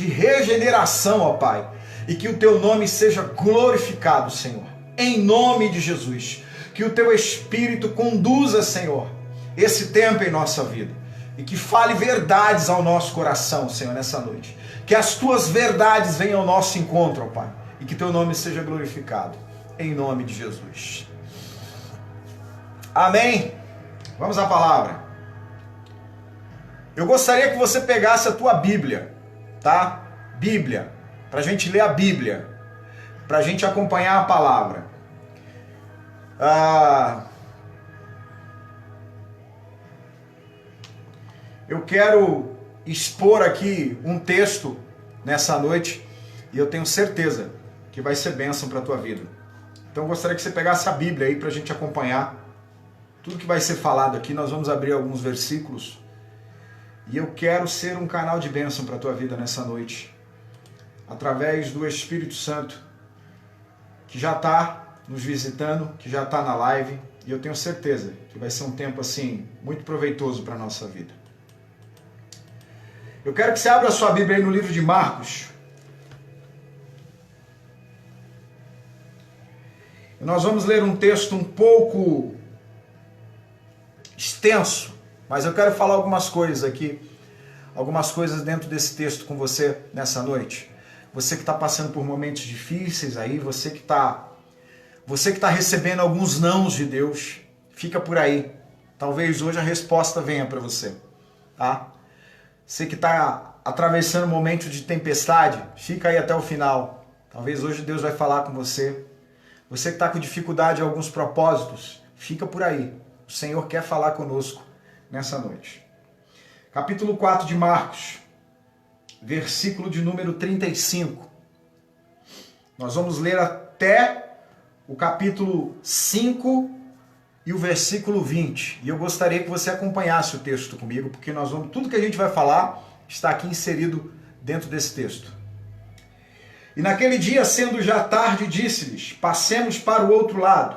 de regeneração, ó Pai, e que o teu nome seja glorificado, Senhor, em nome de Jesus. Que o teu Espírito conduza, Senhor, esse tempo em nossa vida e que fale verdades ao nosso coração, Senhor, nessa noite. Que as tuas verdades venham ao nosso encontro, ó Pai, e que teu nome seja glorificado, em nome de Jesus. Amém? Vamos à palavra. Eu gostaria que você pegasse a tua Bíblia, tá? Bíblia, para a gente ler a Bíblia, para a gente acompanhar a palavra. Eu quero expor aqui um texto nessa noite e eu tenho certeza que vai ser bênção para a tua vida. Então eu gostaria que você pegasse a Bíblia aí para a gente acompanhar tudo que vai ser falado aqui. Nós vamos abrir alguns versículos e eu quero ser um canal de bênção para a tua vida nessa noite, através do Espírito Santo, que já está nos visitando, que já está na live, e eu tenho certeza que vai ser um tempo assim muito proveitoso para a nossa vida. Eu quero que você abra a sua Bíblia aí no livro de Marcos. E nós vamos ler um texto um pouco extenso, mas eu quero falar algumas coisas aqui, algumas coisas dentro desse texto com você nessa noite. Você que está passando por momentos difíceis aí, você que está recebendo alguns nãos de Deus, fica por aí. Talvez hoje a resposta venha para você, tá? Você que está atravessando um momento de tempestade, fica aí até o final. Talvez hoje Deus vai falar com você. Você que está com dificuldade em alguns propósitos, fica por aí. O Senhor quer falar conosco nessa noite. Capítulo 4 de Marcos, versículo de número 35. Nós vamos ler até o capítulo 5 e o versículo 20. E eu gostaria que você acompanhasse o texto comigo, porque tudo que a gente vai falar está aqui inserido dentro desse texto. E naquele dia, sendo já tarde, disse-lhes: passemos para o outro lado.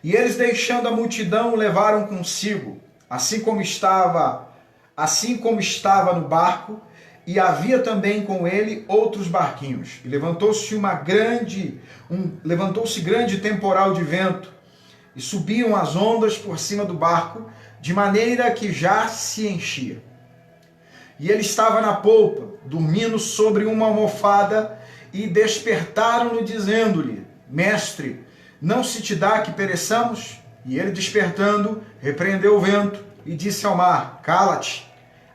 E eles, deixando a multidão, o levaram consigo, assim como estava no barco, e havia também com ele outros barquinhos. E levantou-se grande temporal de vento, e subiam as ondas por cima do barco, de maneira que já se enchia. E ele estava na polpa, dormindo sobre uma almofada, e despertaram-no, dizendo-lhe: Mestre, não se te dá que pereçamos? E ele, despertando, repreendeu o vento e disse ao mar: Cala-te,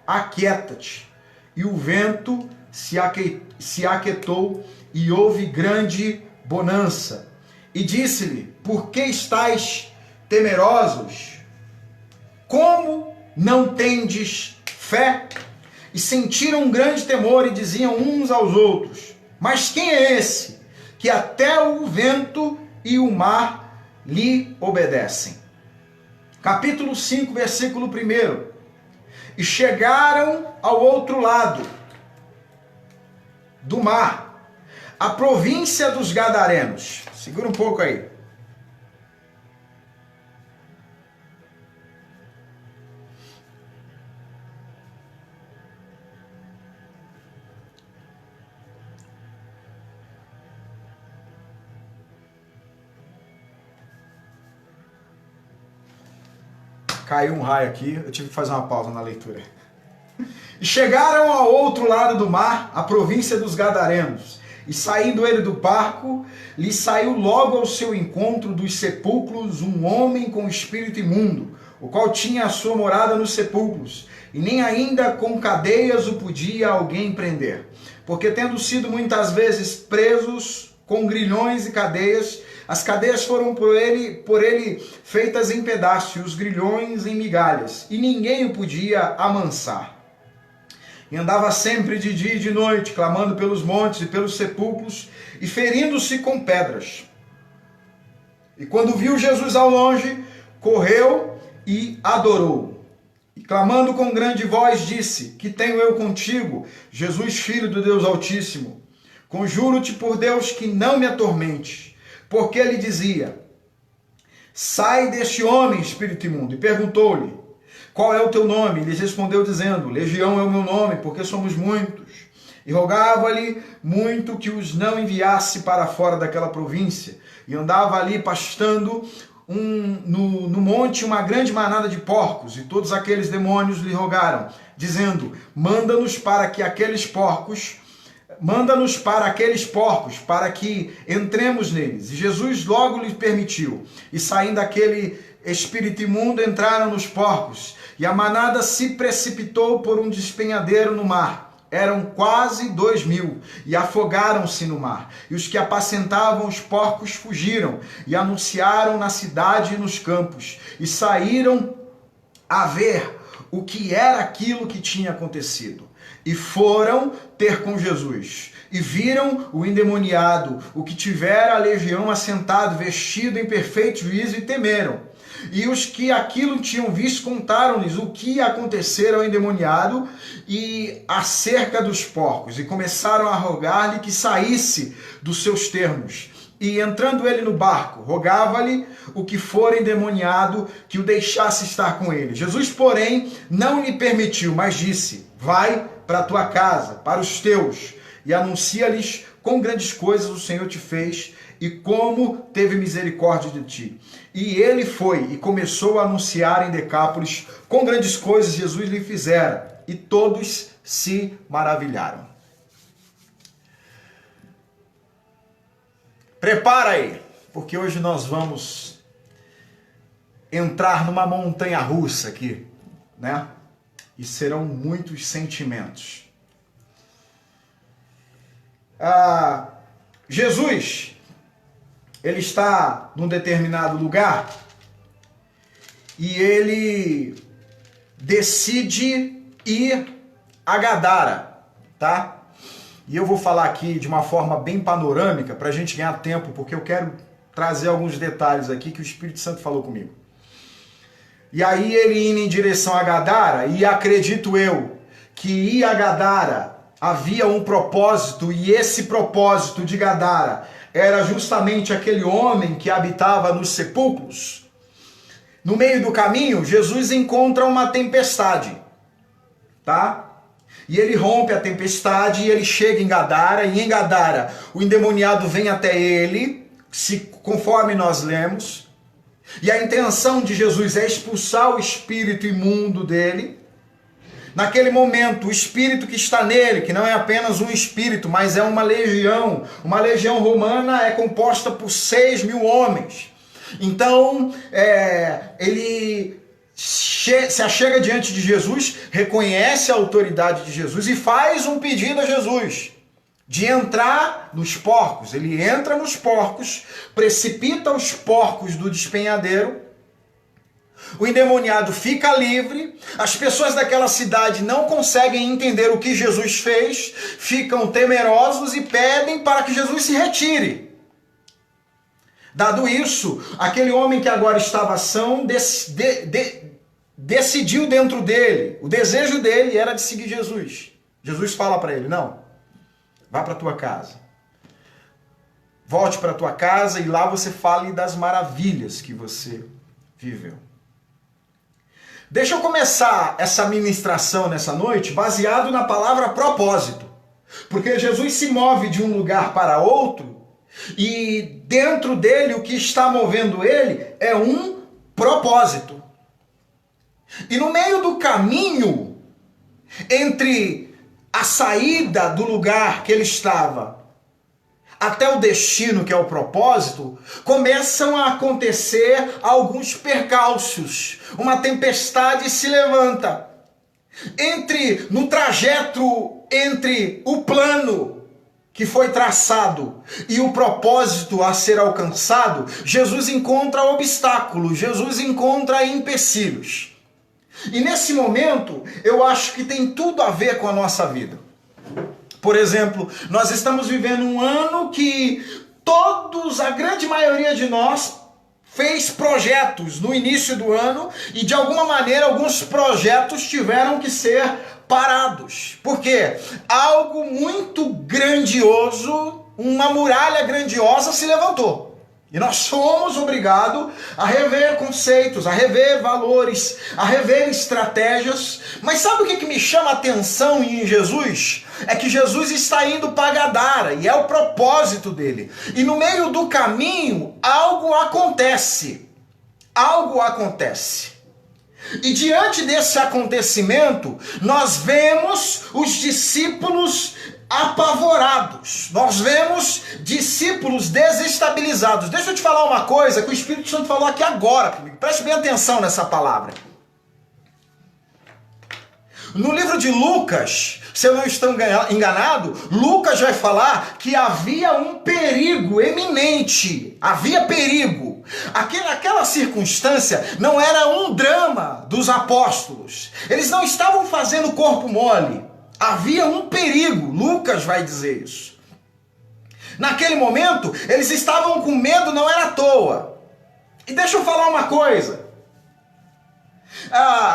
aquieta-te. E o vento se aquietou e houve grande bonança. E disse-lhe: Por que estáis temerosos? Como não tendes fé? E sentiram um grande temor e diziam uns aos outros: Mas quem é esse que até o vento e o mar lhe obedecem? Capítulo 5, versículo 1. E chegaram ao outro lado do mar, a província dos Gadarenos. Segura um pouco aí. Caiu um raio aqui, eu tive que fazer uma pausa na leitura. E chegaram ao outro lado do mar, a província dos Gadarenos. E saindo ele do barco, lhe saiu logo ao seu encontro dos sepulcros um homem com espírito imundo, o qual tinha a sua morada nos sepulcros, e nem ainda com cadeias o podia alguém prender. Porque tendo sido muitas vezes presos com grilhões e cadeias, as cadeias foram por ele feitas em pedaços, e os grilhões em migalhas, e ninguém o podia amansar. E andava sempre de dia e de noite, clamando pelos montes e pelos sepulcros, e ferindo-se com pedras. E quando viu Jesus ao longe, correu e adorou. E clamando com grande voz, disse: Que tenho eu contigo, Jesus, Filho do Deus Altíssimo? Conjuro-te por Deus que não me atormentes. Porque ele dizia: Sai deste homem, espírito imundo. E perguntou-lhe: Qual é o teu nome? E lhes respondeu dizendo: Legião é o meu nome, porque somos muitos. E rogava-lhe muito que os não enviasse para fora daquela província. E andava ali pastando no monte uma grande manada de porcos. E todos aqueles demônios lhe rogaram, dizendo: manda-nos para aqueles porcos, para que entremos neles. E Jesus logo lhe permitiu. E saindo aquele espírito imundo, entraram nos porcos. E a manada se precipitou por um despenhadeiro no mar. Eram quase 2.000, e afogaram-se no mar. E os que apacentavam os porcos fugiram, e anunciaram na cidade e nos campos, e saíram a ver o que era aquilo que tinha acontecido. E foram ter com Jesus, e viram o endemoniado, o que tivera a legião, assentado, vestido em perfeito juízo, e temeram. E os que aquilo tinham visto contaram-lhes o que acontecera ao endemoniado e acerca dos porcos, e começaram a rogar-lhe que saísse dos seus termos. E entrando ele no barco, rogava-lhe o que fora endemoniado que o deixasse estar com ele. Jesus, porém, não lhe permitiu, mas disse: vai para a tua casa, para os teus, e anuncia-lhes quão grandes coisas o Senhor te fez e como teve misericórdia de ti. E ele foi e começou a anunciar em Decápolis quão grandes coisas Jesus lhe fizera, e todos se maravilharam. Prepara aí, porque hoje nós vamos entrar numa montanha russa aqui, né? E serão muitos sentimentos. Jesus, ele está num determinado lugar e ele decide ir a Gadara, tá? E eu vou falar aqui de uma forma bem panorâmica para a gente ganhar tempo, porque eu quero trazer alguns detalhes aqui que o Espírito Santo falou comigo. E aí ele indo em direção a Gadara, e acredito eu que ir a Gadara havia um propósito, e esse propósito de Gadara era justamente aquele homem que habitava nos sepulcros. No meio do caminho, Jesus encontra uma tempestade, tá? E ele rompe a tempestade e ele chega em Gadara, e em Gadara o endemoniado vem até ele, conforme nós lemos, e a intenção de Jesus é expulsar o espírito imundo dele. Naquele momento, o espírito que está nele, que não é apenas um espírito, mas é uma legião romana é composta por 6.000 homens. Então, ele se achega diante de Jesus, reconhece a autoridade de Jesus e faz um pedido a Jesus de entrar nos porcos. Ele entra nos porcos, precipita os porcos do despenhadeiro, o endemoniado fica livre, as pessoas daquela cidade não conseguem entender o que Jesus fez, ficam temerosos e pedem para que Jesus se retire. Dado isso, aquele homem que agora estava são decidiu dentro dele, o desejo dele era de seguir Jesus. Jesus fala para ele: não, vá para a tua casa, volte para a tua casa e lá você fale das maravilhas que você viveu. Deixa eu começar essa ministração nessa noite baseado na palavra propósito, porque Jesus se move de um lugar para outro e dentro dele o que está movendo ele é um propósito. E no meio do caminho entre a saída do lugar que ele estava até o destino, que é o propósito, começam a acontecer alguns percalços. Uma tempestade se levanta. No trajeto entre o plano que foi traçado e o propósito a ser alcançado, Jesus encontra obstáculos, Jesus encontra empecilhos. E nesse momento, eu acho que tem tudo a ver com a nossa vida. Por exemplo, nós estamos vivendo um ano que a grande maioria de nós fez projetos no início do ano e de alguma maneira alguns projetos tiveram que ser parados. Por quê? Algo muito grandioso, uma muralha grandiosa se levantou. E nós somos obrigados a rever conceitos, a rever valores, a rever estratégias. Mas sabe o que me chama a atenção em Jesus? É que Jesus está indo para Gadara, e é o propósito dele. E no meio do caminho, algo acontece. Algo acontece. E diante desse acontecimento, nós vemos os discípulos apavorados. Nós vemos discípulos desestabilizados. Deixa eu te falar uma coisa que o Espírito Santo falou aqui agora comigo. Preste bem atenção nessa palavra. No livro de Lucas, se eu não estou enganado, Lucas vai falar que havia um perigo eminente. Havia perigo. Aquela circunstância não era um drama dos apóstolos. Eles não estavam fazendo corpo mole. Havia um perigo, Lucas vai dizer isso. Naquele momento, eles estavam com medo, não era à toa. E deixa eu falar uma coisa.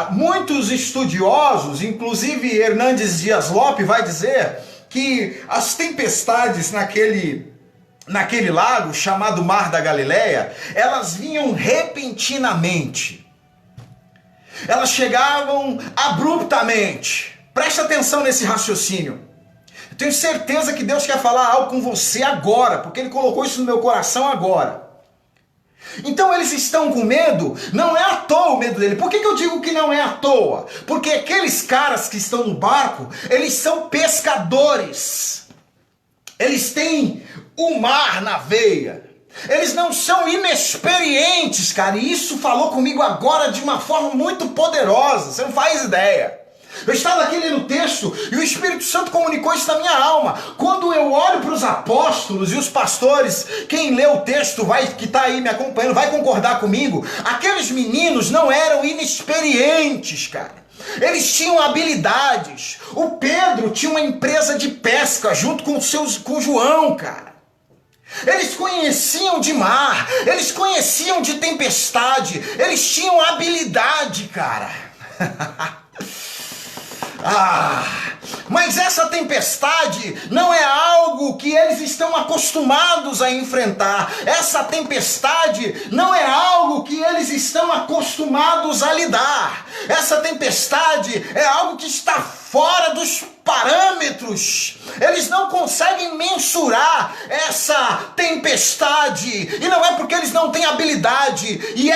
Muitos estudiosos, inclusive Hernandes Dias Lopes, vai dizer que as tempestades naquele lago chamado Mar da Galileia, elas vinham repentinamente. Elas chegavam abruptamente. Presta atenção nesse raciocínio. Eu tenho certeza que Deus quer falar algo com você agora, porque Ele colocou isso no meu coração agora. Então eles estão com medo, não é à toa o medo dele. Por que eu digo que não é à toa? Porque aqueles caras que estão no barco, eles são pescadores. Eles têm o mar na veia. Eles não são inexperientes, cara. E isso falou comigo agora de uma forma muito poderosa. Você não faz ideia. Eu estava aqui lendo o texto e o Espírito Santo comunicou isso na minha alma. Quando eu olho para os apóstolos e os pastores, quem lê o texto que está aí me acompanhando vai concordar comigo. Aqueles meninos não eram inexperientes, cara. Eles tinham habilidades. O Pedro tinha uma empresa de pesca junto com João, cara. Eles conheciam de mar, eles conheciam de tempestade, eles tinham habilidade, cara. Mas essa tempestade não é algo que eles estão acostumados a enfrentar. Essa tempestade não é algo que eles estão acostumados a lidar. Essa tempestade é algo que está fora dos parâmetros. Eles não conseguem mensurar essa tempestade. E não é porque eles não têm habilidade. E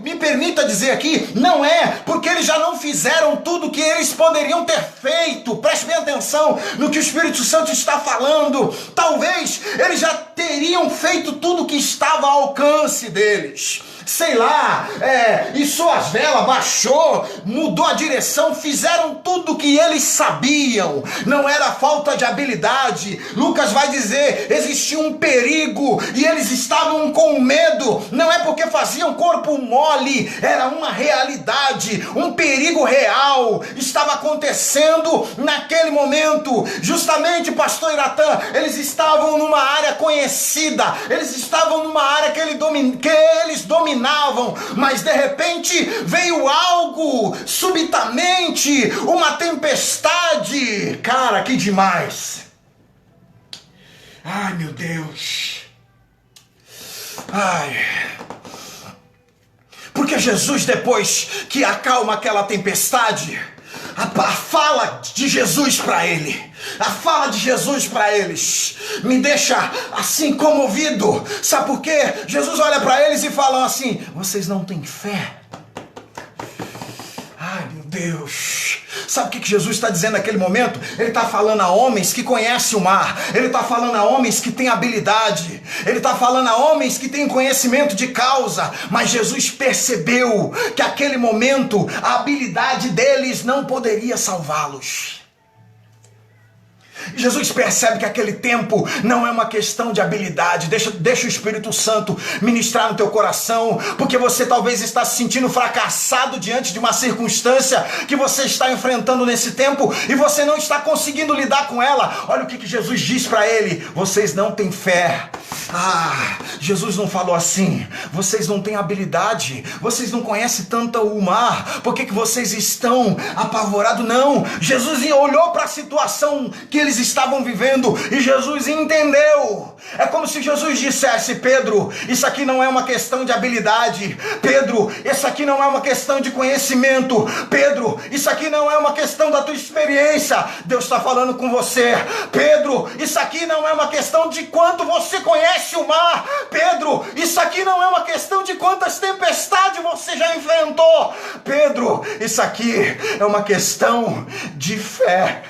me permita dizer aqui, não é porque eles já não fizeram tudo que eles poderiam ter feito. Preste bem atenção no que o Espírito Santo está falando. Talvez eles já teriam feito tudo que estava ao alcance deles. Sei lá, e suas velas baixou, mudou a direção, fizeram tudo que eles sabiam. Não era falta de habilidade. Lucas vai dizer, existia um perigo e eles estavam com medo. Não é porque faziam corpo mole, era uma realidade, um perigo real estava acontecendo naquele momento. Justamente, pastor Iratã, eles estavam numa área conhecida, eles estavam numa área que eles dominavam, mas de repente veio algo, subitamente, uma tempestade. Cara, que demais. Ai, meu Deus. Porque Jesus, depois que acalma aquela tempestade, a fala de Jesus para ele, a fala de Jesus para eles me deixa assim comovido. Sabe por quê? Jesus olha para eles e fala assim: vocês não têm fé? Ai, meu Deus. Sabe o que Jesus está dizendo naquele momento? Ele está falando a homens que conhecem o mar. Ele está falando a homens que têm habilidade. Ele está falando a homens que têm conhecimento de causa. Mas Jesus percebeu que aquele momento a habilidade deles não poderia salvá-los. Jesus percebe que aquele tempo não é uma questão de habilidade. Deixa o Espírito Santo ministrar no teu coração, porque você talvez está se sentindo fracassado diante de uma circunstância que você está enfrentando nesse tempo e você não está conseguindo lidar com ela. Olha o que Jesus diz para ele: vocês não têm fé. Jesus não falou assim: vocês não têm habilidade, vocês não conhecem tanto o mar, por que vocês estão apavorados? Não, Jesus olhou para a situação que eles eles estavam vivendo, e Jesus entendeu. É como se Jesus dissesse: Pedro, isso aqui não é uma questão de habilidade. Pedro, isso aqui não é uma questão de conhecimento. Pedro, isso aqui não é uma questão da tua experiência. Deus está falando com você. Pedro, isso aqui não é uma questão de quanto você conhece o mar. Pedro, isso aqui não é uma questão de quantas tempestades você já enfrentou. Pedro, isso aqui é uma questão de fé.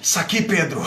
Isso aqui, Pedro,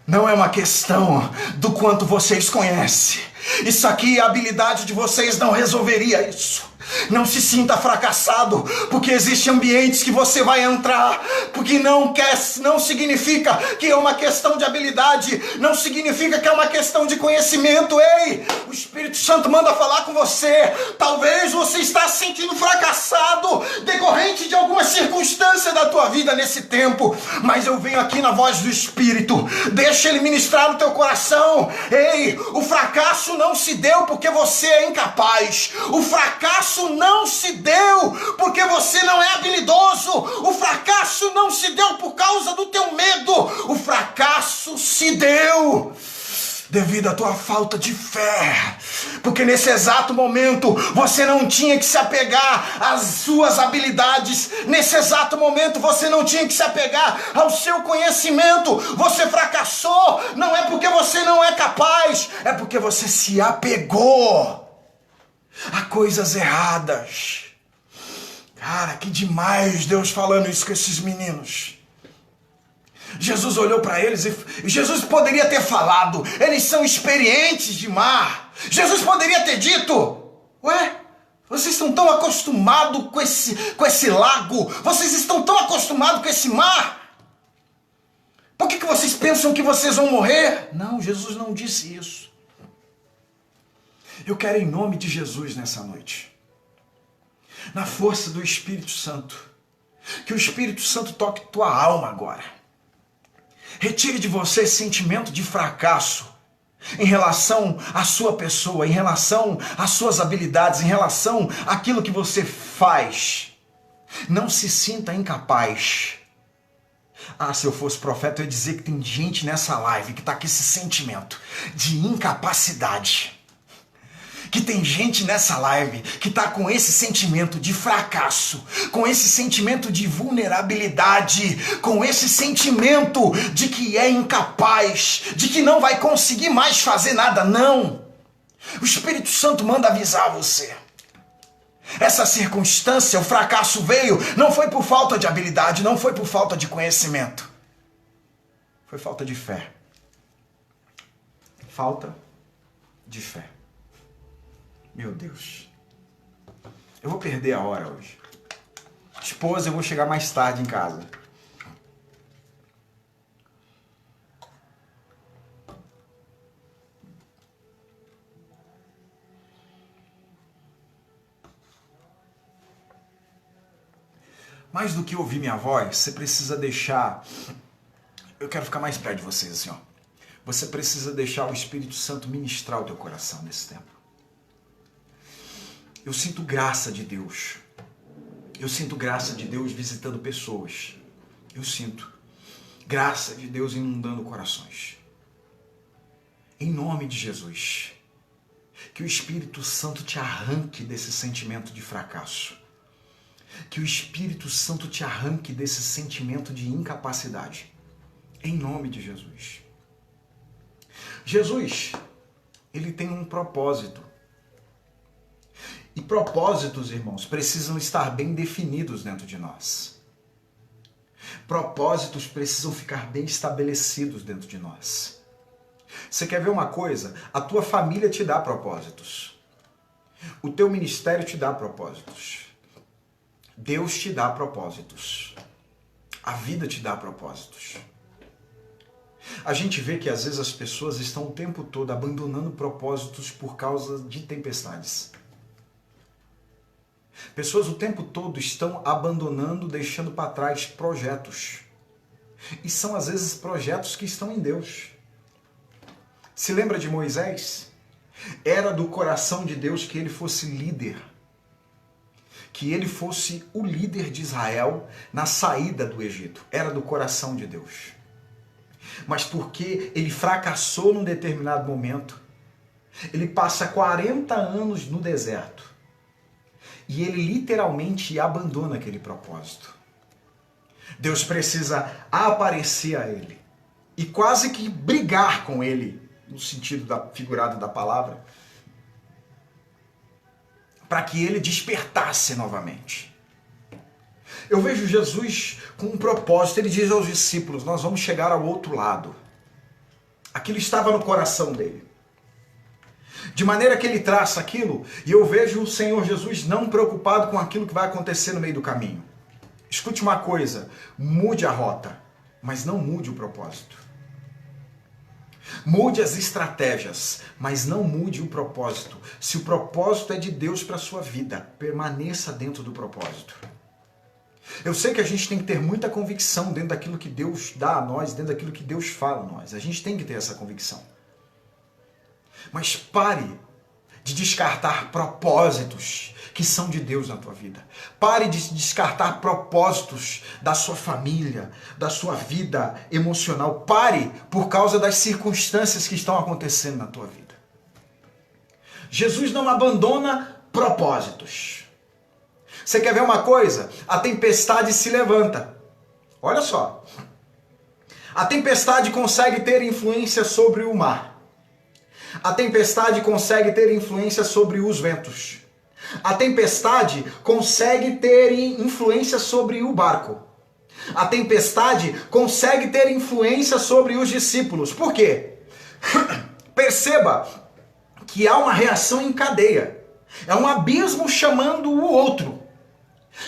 não é uma questão do quanto vocês conhecem. Isso aqui, a habilidade de vocês não resolveria isso. Não se sinta fracassado, porque existem ambientes que você vai entrar, porque não significa que é uma questão de habilidade, não significa que é uma questão de conhecimento. Ei, o Espírito Santo manda falar com você. Talvez você está se sentindo fracassado, decorrente de alguma circunstância da tua vida nesse tempo, mas eu venho aqui na voz do Espírito, deixa Ele ministrar no teu coração. Ei, o fracasso não se deu porque você é incapaz, o fracasso não se deu porque você não é habilidoso, o fracasso não se deu por causa do teu medo, o fracasso se deu devido à tua falta de fé, porque nesse exato momento você não tinha que se apegar às suas habilidades, nesse exato momento você não tinha que se apegar ao seu conhecimento. Você fracassou não é porque você não é capaz, é porque você se apegou a coisas erradas. Cara, que demais Deus falando isso com esses meninos. Jesus olhou para eles e Jesus poderia ter falado: eles são experientes de mar. Jesus poderia ter dito: ué, vocês estão tão acostumados com esse lago, vocês estão tão acostumados com esse mar, por que vocês pensam que vocês vão morrer? Não, Jesus não disse isso. Eu quero, em nome de Jesus, nessa noite, na força do Espírito Santo, que o Espírito Santo toque tua alma agora. Retire de você esse sentimento de fracasso em relação à sua pessoa, em relação às suas habilidades, em relação àquilo que você faz. Não se sinta incapaz. Ah, se eu fosse profeta, eu ia dizer que tem gente nessa live que está com esse sentimento de incapacidade. Que tem gente nessa live que está com esse sentimento de fracasso, com esse sentimento de vulnerabilidade, com esse sentimento de que é incapaz, de que não vai conseguir mais fazer nada. Não! O Espírito Santo manda avisar você. Essa circunstância, o fracasso veio, não foi por falta de habilidade, não foi por falta de conhecimento. Foi falta de fé. Falta de fé. Meu Deus, eu vou perder a hora hoje. Esposa, eu vou chegar mais tarde em casa. Mais do que ouvir minha voz, você precisa deixar... Eu quero ficar mais perto de vocês, assim, ó. Você precisa deixar o Espírito Santo ministrar o teu coração nesse tempo. Eu sinto graça de Deus. Eu sinto graça de Deus visitando pessoas. Eu sinto graça de Deus inundando corações. Em nome de Jesus, que o Espírito Santo te arranque desse sentimento de fracasso. Que o Espírito Santo te arranque desse sentimento de incapacidade. Em nome de Jesus. Jesus, ele tem um propósito. E propósitos, irmãos, precisam estar bem definidos dentro de nós. Propósitos precisam ficar bem estabelecidos dentro de nós. Você quer ver uma coisa? A tua família te dá propósitos. O teu ministério te dá propósitos. Deus te dá propósitos. A vida te dá propósitos. A gente vê que às vezes as pessoas estão o tempo todo abandonando propósitos por causa de tempestades. Pessoas o tempo todo estão abandonando, deixando para trás projetos. E são às vezes projetos que estão em Deus. Se lembra de Moisés? Era do coração de Deus que ele fosse líder. que ele fosse o líder de Israel na saída do Egito. Era do coração de Deus. Mas porque ele fracassou num determinado momento, ele passa 40 anos no deserto. E ele literalmente abandona aquele propósito. Deus precisa aparecer a ele e quase que brigar com ele, no sentido figurado da palavra, para que ele despertasse novamente. Eu vejo Jesus com um propósito. Ele diz aos discípulos: nós vamos chegar ao outro lado. Aquilo estava no coração dele. De maneira que ele traça aquilo, e eu vejo o Senhor Jesus não preocupado com aquilo que vai acontecer no meio do caminho. Escute uma coisa: mude a rota, mas não mude o propósito. Mude as estratégias, mas não mude o propósito. Se o propósito é de Deus para a sua vida, permaneça dentro do propósito. Eu sei que a gente tem que ter muita convicção dentro daquilo que Deus dá a nós, dentro daquilo que Deus fala a nós. A gente tem que ter essa convicção. Mas pare de descartar propósitos que são de Deus na tua vida. Pare de descartar propósitos da sua família, da sua vida emocional. Pare por causa das circunstâncias que estão acontecendo na tua vida. Jesus não abandona propósitos. Você quer ver uma coisa? A tempestade se levanta. Olha só. A tempestade consegue ter influência sobre o mar. A tempestade consegue ter influência sobre os ventos. A tempestade consegue ter influência sobre o barco. A tempestade consegue ter influência sobre os discípulos. Por quê? Perceba que há uma reação em cadeia. É um abismo chamando o outro.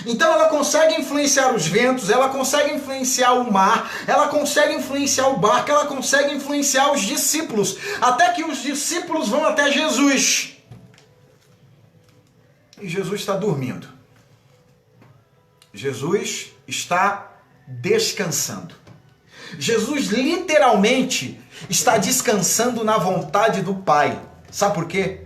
Então ela consegue influenciar os ventos, ela consegue influenciar o mar, ela consegue influenciar o barco, ela consegue influenciar os discípulos, até que os discípulos vão até Jesus. E Jesus está dormindo. Jesus está descansando. Jesus literalmente está descansando na vontade do Pai. Sabe por quê?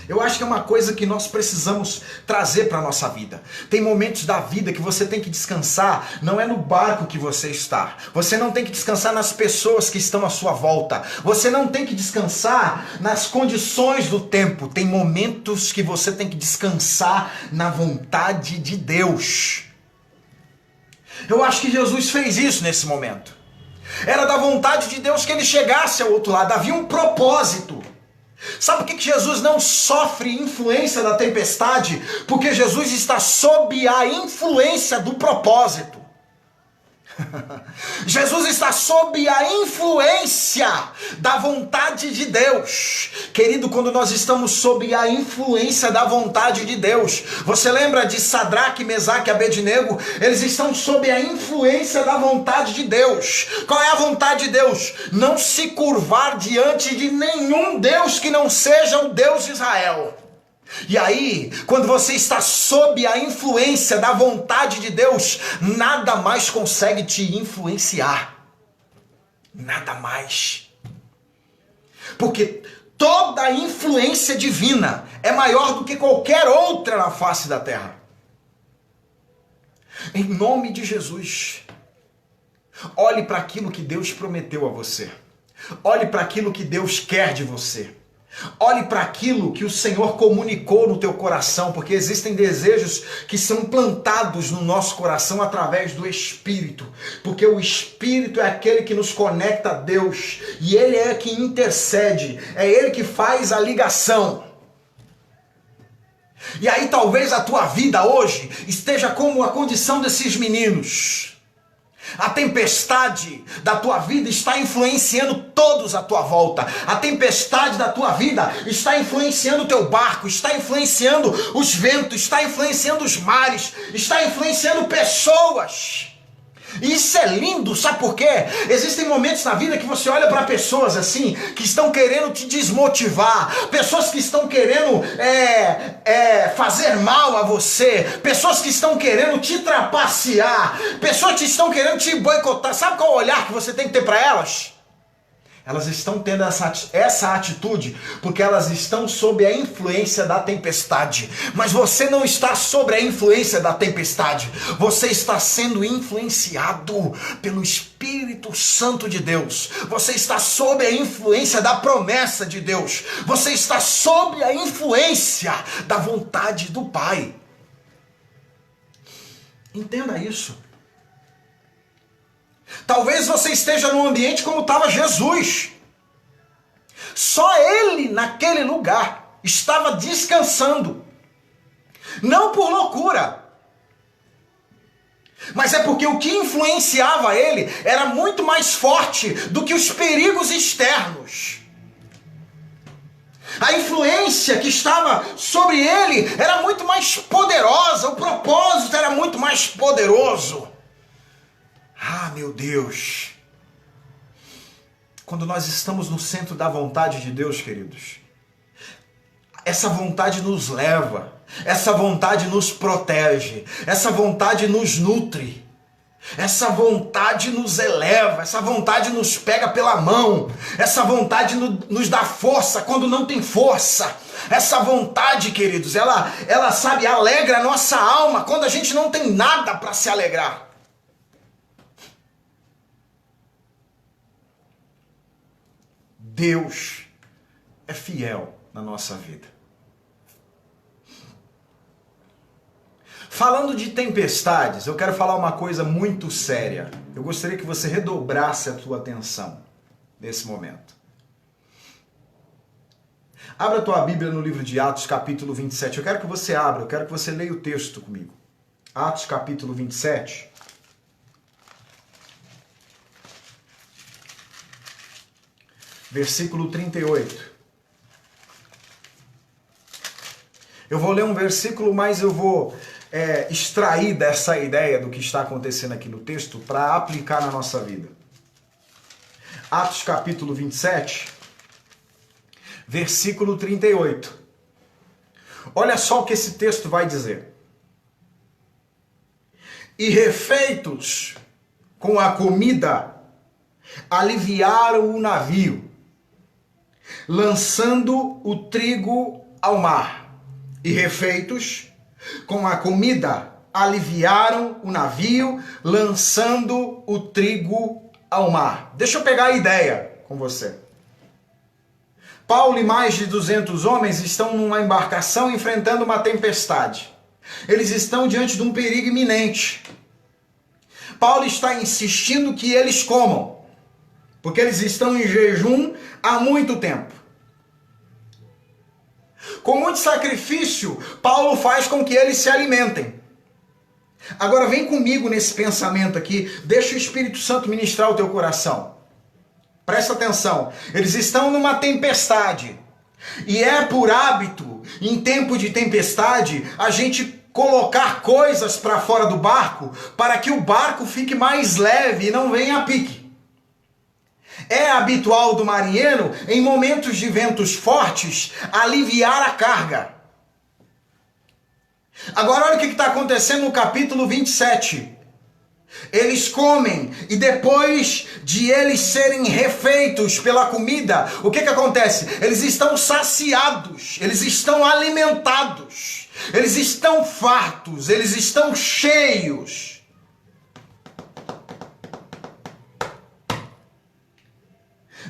Eu acho que é uma coisa que nós precisamos trazer para a nossa vida. Tem momentos da vida que você tem que descansar, não é no barco que você está. Você não tem que descansar nas pessoas que estão à sua volta. Você não tem que descansar nas condições do tempo. Tem momentos que você tem que descansar na vontade de Deus. Eu acho que Jesus fez isso nesse momento. Era da vontade de Deus que ele chegasse ao outro lado. Havia um propósito. Sabe por que Jesus não sofre influência da tempestade? Porque Jesus está sob a influência do propósito. Jesus está sob a influência da vontade de Deus. Querido, quando nós estamos sob a influência da vontade de Deus, você lembra de Sadraque, Mesaque e Abednego? Eles estão sob a influência da vontade de Deus. Qual é a vontade de Deus? Não se curvar diante de nenhum Deus que não seja o Deus de Israel. E aí, quando você está sob a influência da vontade de Deus, nada mais consegue te influenciar. Nada mais. Porque toda influência divina é maior do que qualquer outra na face da terra. Em nome de Jesus, olhe para aquilo que Deus prometeu a você. Olhe para aquilo que Deus quer de você. Olhe para aquilo que o Senhor comunicou no teu coração, porque existem desejos que são plantados no nosso coração através do Espírito, porque o Espírito é aquele que nos conecta a Deus, e Ele é que intercede, é Ele que faz a ligação. E aí talvez a tua vida hoje esteja como a condição desses meninos. A tempestade da tua vida está influenciando todos à tua volta. A tempestade da tua vida está influenciando o teu barco, está influenciando os ventos, está influenciando os mares, está influenciando pessoas. E isso é lindo, sabe por quê? Existem momentos na vida que você olha para pessoas assim, que estão querendo te desmotivar, pessoas que estão querendo fazer mal a você, pessoas que estão querendo te trapacear, pessoas que estão querendo te boicotar. Sabe qual é o olhar que você tem que ter para elas? Elas estão tendo essa atitude porque elas estão sob a influência da tempestade. Mas você não está sob a influência da tempestade. Você está sendo influenciado pelo Espírito Santo de Deus. Você está sob a influência da promessa de Deus. Você está sob a influência da vontade do Pai. Entenda isso. Talvez você esteja num ambiente como estava Jesus. Só ele naquele lugar estava descansando. Não por loucura, mas é porque o que influenciava ele era muito mais forte do que os perigos externos. A influência que estava sobre ele era muito mais poderosa, o propósito era muito mais poderoso. Ah, meu Deus! Quando nós estamos no centro da vontade de Deus, queridos, essa vontade nos leva, essa vontade nos protege, essa vontade nos nutre, essa vontade nos eleva, essa vontade nos pega pela mão, essa vontade nos dá força quando não tem força. Essa vontade, queridos, ela sabe, alegra a nossa alma quando a gente não tem nada para se alegrar. Deus é fiel na nossa vida. Falando de tempestades, eu quero falar uma coisa muito séria. Eu gostaria que você redobrasse a tua atenção nesse momento. Abra a tua Bíblia no livro de Atos, capítulo 27. Eu quero que você abra, eu quero que você leia o texto comigo. Atos, capítulo 27. Versículo 38. Eu vou ler um versículo, mas eu vou extrair dessa ideia do que está acontecendo aqui no texto para aplicar na nossa vida. Atos capítulo 27, versículo 38. Olha só o que esse texto vai dizer. E refeitos com a comida, aliviaram o navio, lançando o trigo ao mar. E refeitos com a comida, aliviaram o navio, lançando o trigo ao mar. Deixa eu pegar a ideia com você. Paulo e mais de 200 homens estão numa embarcação enfrentando uma tempestade. Eles estão diante de um perigo iminente. Paulo está insistindo que eles comam, porque eles estão em jejum há muito tempo. Com muito sacrifício, Paulo faz com que eles se alimentem. Agora vem comigo nesse pensamento aqui, deixa o Espírito Santo ministrar o teu coração. Presta atenção, eles estão numa tempestade. E é por hábito, em tempo de tempestade, a gente colocar coisas para fora do barco, para que o barco fique mais leve e não venha a pique. É habitual do marinheiro, em momentos de ventos fortes, aliviar a carga. Agora olha o que está acontecendo no capítulo 27. Eles comem e depois de eles serem refeitos pela comida, o que acontece? Eles estão saciados, eles estão alimentados, eles estão fartos, eles estão cheios.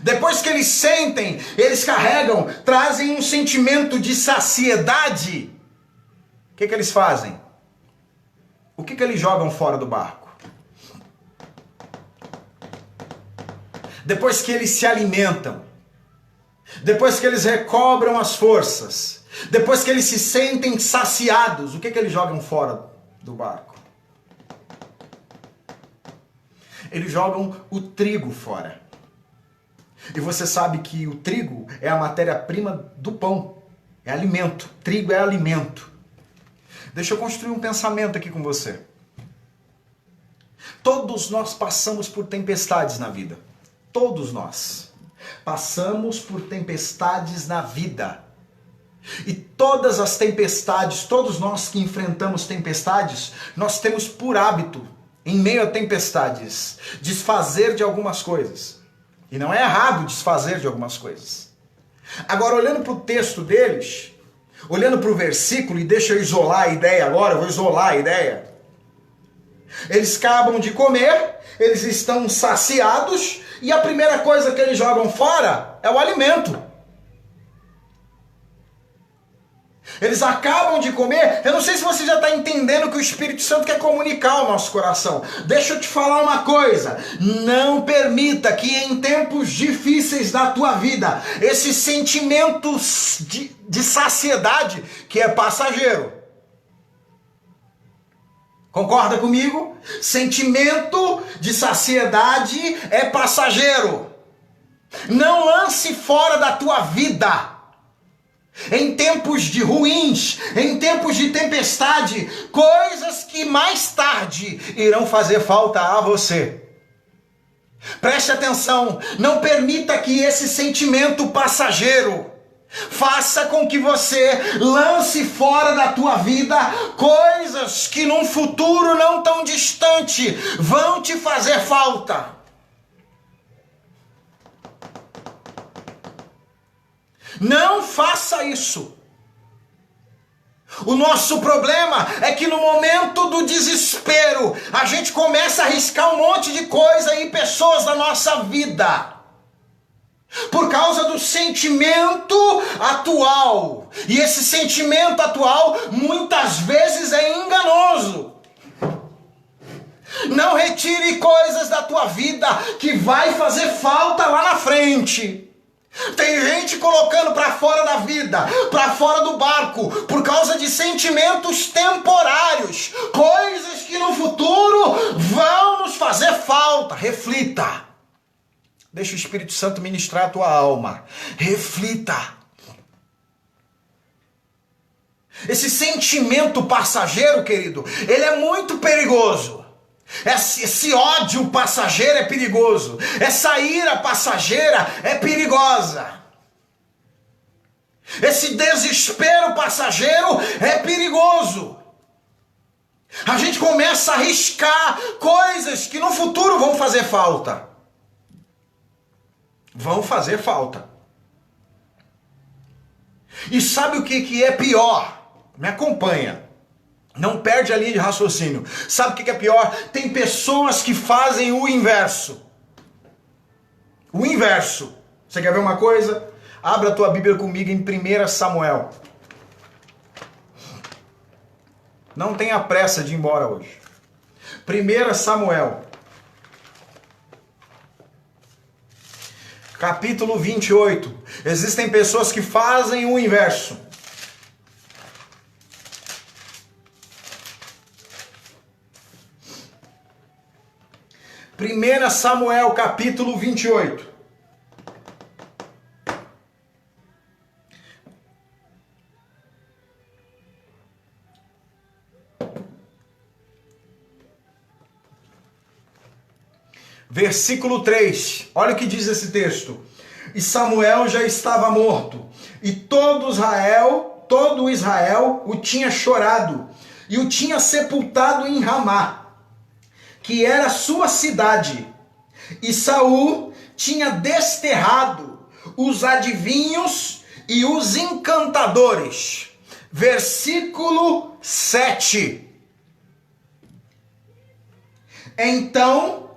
Depois que eles sentem, eles carregam, trazem um sentimento de saciedade. O que eles fazem? O que eles jogam fora do barco? Depois que eles se alimentam, depois que eles recobram as forças, depois que eles se sentem saciados, o que eles jogam fora do barco? Eles jogam o trigo fora. E você sabe que o trigo é a matéria-prima do pão. É alimento. Trigo é alimento. Deixa eu construir um pensamento aqui com você. Todos nós passamos por tempestades na vida. Todos nós passamos por tempestades na vida. E todas as tempestades, todos nós que enfrentamos tempestades, nós temos por hábito, em meio a tempestades, desfazer de algumas coisas. E não é errado desfazer de algumas coisas. Agora, olhando para o texto deles, olhando para o versículo, e deixa eu isolar a ideia agora, eu vou isolar a ideia. Eles acabam de comer, eles estão saciados, e a primeira coisa que eles jogam fora é o alimento. Eles acabam de comer. Eu não sei se você já está entendendo que o Espírito Santo quer comunicar ao nosso coração. Deixa eu te falar uma coisa. Não permita que em tempos difíceis da tua vida, esse sentimento de saciedade, que é passageiro. Concorda comigo? Sentimento de saciedade é passageiro. Não lance fora da tua vida. Em tempos de ruins, em tempos de tempestade, coisas que mais tarde irão fazer falta a você. Preste atenção, não permita que esse sentimento passageiro faça com que você lance fora da tua vida coisas que num futuro não tão distante vão te fazer falta. Não faça isso. O nosso problema é que no momento do desespero, a gente começa a arriscar um monte de coisa em pessoas da nossa vida. Por causa do sentimento atual. E esse sentimento atual muitas vezes é enganoso. Não retire coisas da tua vida que vai fazer falta lá na frente. Tem gente colocando para fora da vida, para fora do barco, por causa de sentimentos temporários, coisas que no futuro vão nos fazer falta. Reflita. Deixa o Espírito Santo ministrar a tua alma. Reflita. Esse sentimento passageiro, querido, ele é muito perigoso. Esse ódio passageiro é perigoso. Essa ira passageira é perigosa. Esse desespero passageiro é perigoso. A gente começa a arriscar coisas que no futuro vão fazer falta. Vão fazer falta. E sabe o que é pior? Me acompanha. Não perde a linha de raciocínio. Sabe o que é pior? Tem pessoas que fazem o inverso. O inverso. Você quer ver uma coisa? Abra a tua Bíblia comigo em 1 Samuel. Não tenha pressa de ir embora hoje. 1 Samuel. Capítulo 28. Existem pessoas que fazem o inverso. 1 Samuel, capítulo 28. Versículo 3. Olha o que diz esse texto. E Samuel já estava morto, e todo Israel o tinha chorado, e o tinha sepultado em Ramá, que era sua cidade, e Saul tinha desterrado os adivinhos e os encantadores. Versículo 7. Então,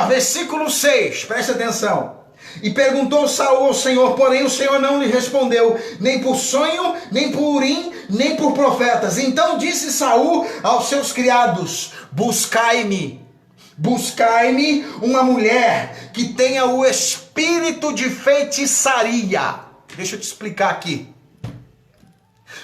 versículo 6, presta atenção. E perguntou Saul ao Senhor, porém o Senhor não lhe respondeu, nem por sonho, nem por Urim, nem por profetas. Então disse Saul aos seus criados: buscai-me uma mulher que tenha o espírito de feitiçaria. Deixa eu te explicar aqui.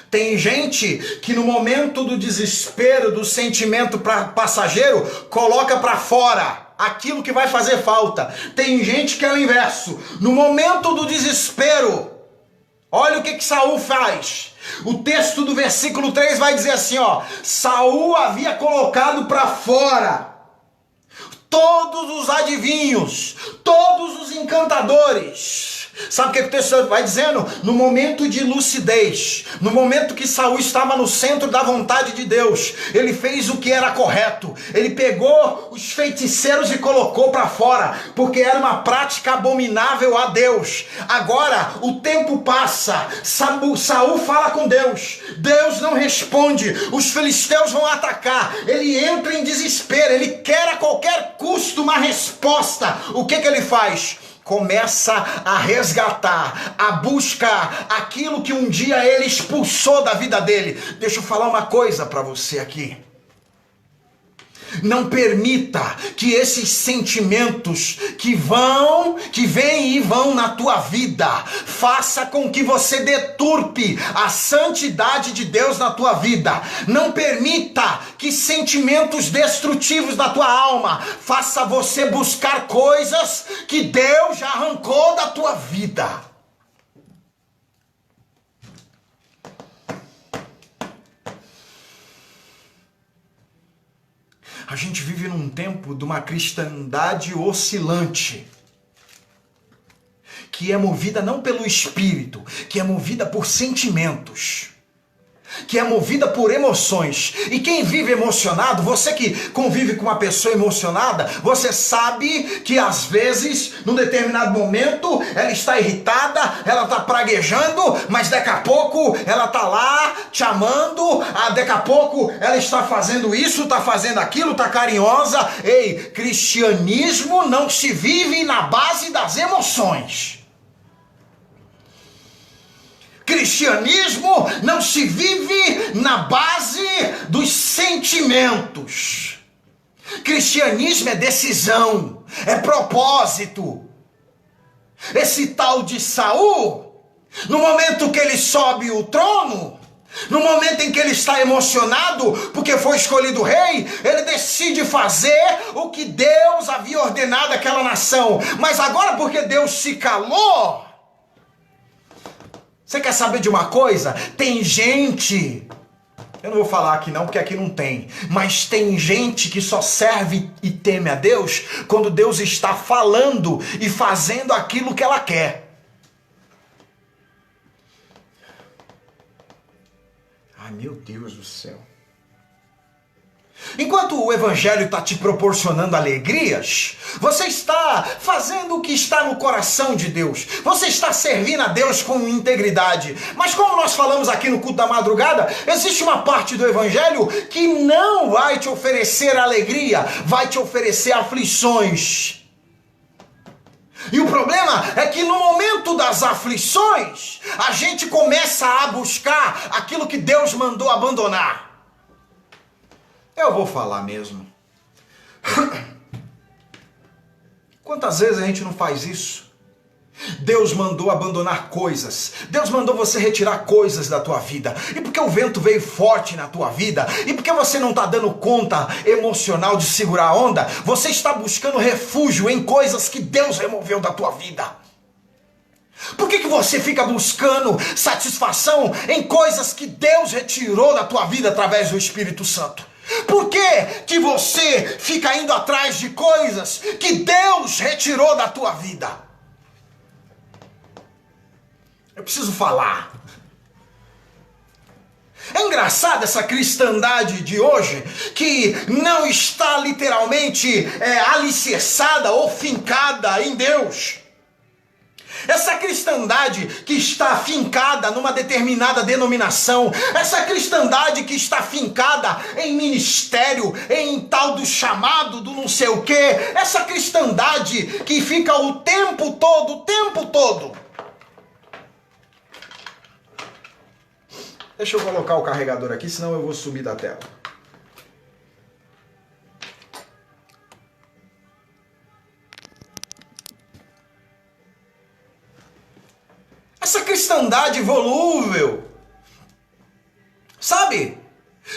Tem gente que no momento do desespero, do sentimento passageiro, coloca para fora aquilo que vai fazer falta. Tem gente que é o inverso. No momento do desespero, olha o que Saul faz. O texto do versículo 3 vai dizer assim, ó: Saul havia colocado para fora todos os adivinhos, todos os encantadores, Sabe o que o texto vai dizendo? No momento de lucidez, no momento que Saul estava no centro da vontade de Deus, ele fez o que era correto. Ele pegou os feiticeiros e colocou para fora, porque era uma prática abominável a Deus. Agora o tempo passa, Saul fala com Deus, Deus não responde, os filisteus vão atacar, ele entra em desespero, ele quer a qualquer custo uma resposta. O que ele faz? Começa a resgatar, a buscar aquilo que um dia ele expulsou da vida dele. Deixa eu falar uma coisa para você aqui. Não permita que esses sentimentos que vêm e vão na tua vida, faça com que você deturpe a santidade de Deus na tua vida. Não permita que sentimentos destrutivos da tua alma faça você buscar coisas que Deus já arrancou da tua vida. A gente vive num tempo de uma cristandade oscilante, que é movida não pelo espírito, que é movida por sentimentos, que é movida por emoções. E quem vive emocionado, você que convive com uma pessoa emocionada, você sabe que às vezes, num determinado momento, ela está irritada, ela está praguejando, mas daqui a pouco ela está lá te amando, daqui a pouco ela está fazendo isso, está fazendo aquilo, está carinhosa. Ei, cristianismo não se vive na base das emoções. Cristianismo não se vive na base dos sentimentos. Cristianismo é decisão, é propósito. Esse tal de Saul, no momento que ele sobe o trono, no momento em que ele está emocionado porque foi escolhido rei, ele decide fazer o que Deus havia ordenado àquela nação. Mas agora, porque Deus se calou, você quer saber de uma coisa? Tem gente, eu não vou falar aqui não, porque aqui não tem, mas tem gente que só serve e teme a Deus quando Deus está falando e fazendo aquilo que ela quer. Ai, meu Deus do céu. Enquanto o evangelho está te proporcionando alegrias, você está fazendo o que está no coração de Deus. Você está servindo a Deus com integridade. Mas como nós falamos aqui no culto da madrugada, existe uma parte do evangelho que não vai te oferecer alegria, vai te oferecer aflições. E o problema é que no momento das aflições, a gente começa a buscar aquilo que Deus mandou abandonar. Eu vou falar mesmo. Quantas vezes a gente não faz isso? Deus mandou abandonar coisas. Deus mandou você retirar coisas da tua vida. E porque o vento veio forte na tua vida, e porque você não está dando conta emocional de segurar a onda, você está buscando refúgio em coisas que Deus removeu da tua vida. Por que você fica buscando satisfação em coisas que Deus retirou da tua vida através do Espírito Santo? Por que você fica indo atrás de coisas que Deus retirou da tua vida? Eu preciso falar. É engraçado essa cristandade de hoje, que não está literalmente alicerçada ou fincada em Deus. Essa cristandade que está fincada numa determinada denominação, essa cristandade que está fincada em ministério, em tal do chamado, do não sei o quê, essa cristandade que fica o tempo todo. Deixa eu colocar o carregador aqui, senão eu vou sumir da tela. Essa cristandade volúvel, sabe?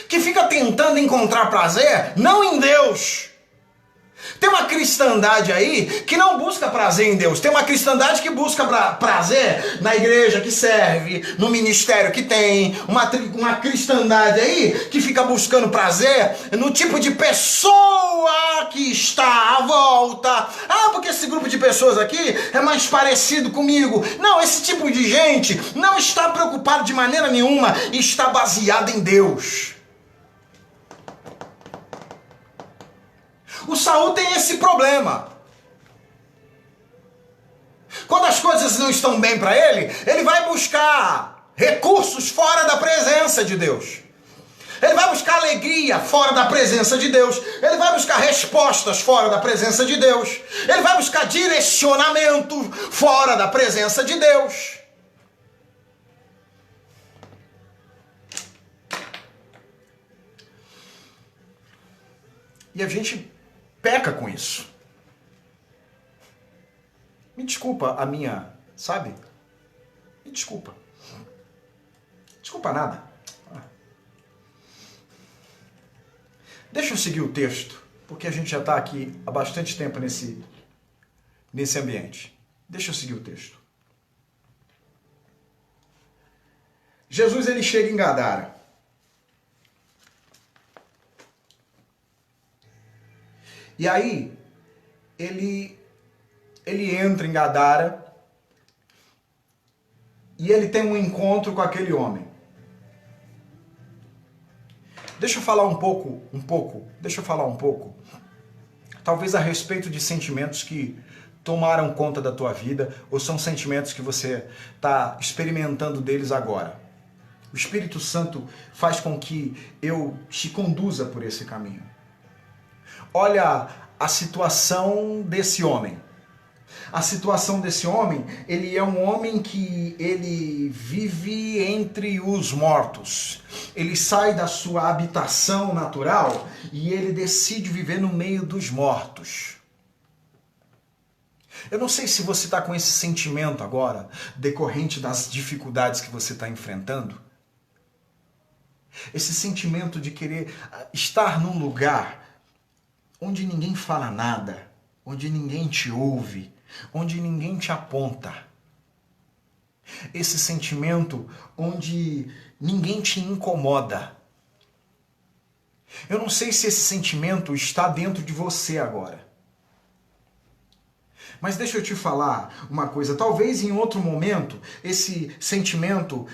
Que fica tentando encontrar prazer, não em Deus, Tem uma cristandade aí que não busca prazer em Deus. Tem uma cristandade que busca prazer na igreja que serve, no ministério que tem. Uma cristandade aí que fica buscando prazer no tipo de pessoa que está à volta. Ah, porque esse grupo de pessoas aqui é mais parecido comigo. Não, esse tipo de gente não está preocupado de maneira nenhuma e está baseado em Deus. O Saul tem esse problema. Quando as coisas não estão bem para ele, ele vai buscar recursos fora da presença de Deus. Ele vai buscar alegria fora da presença de Deus. Ele vai buscar respostas fora da presença de Deus. Ele vai buscar direcionamento fora da presença de Deus. E a gente peca com isso. Me desculpa a minha, sabe? Me desculpa. Desculpa nada. Deixa eu seguir o texto, porque a gente já está aqui há bastante tempo nesse ambiente. Deixa eu seguir o texto. Jesus, ele chega em Gadara. E aí, ele entra em Gadara e ele tem um encontro com aquele homem. Deixa eu falar um pouco, talvez a respeito de sentimentos que tomaram conta da tua vida ou são sentimentos que você está experimentando deles agora. O Espírito Santo faz com que eu te conduza por esse caminho. Olha a situação desse homem. A situação desse homem, ele é um homem que ele vive entre os mortos. Ele sai da sua habitação natural e ele decide viver no meio dos mortos. Eu não sei se você está com esse sentimento agora, decorrente das dificuldades que você está enfrentando. Esse sentimento de querer estar num lugar onde ninguém fala nada, onde ninguém te ouve, onde ninguém te aponta. Esse sentimento onde ninguém te incomoda. Eu não sei se esse sentimento está dentro de você agora. Mas deixa eu te falar uma coisa. Talvez em outro momento esse sentimento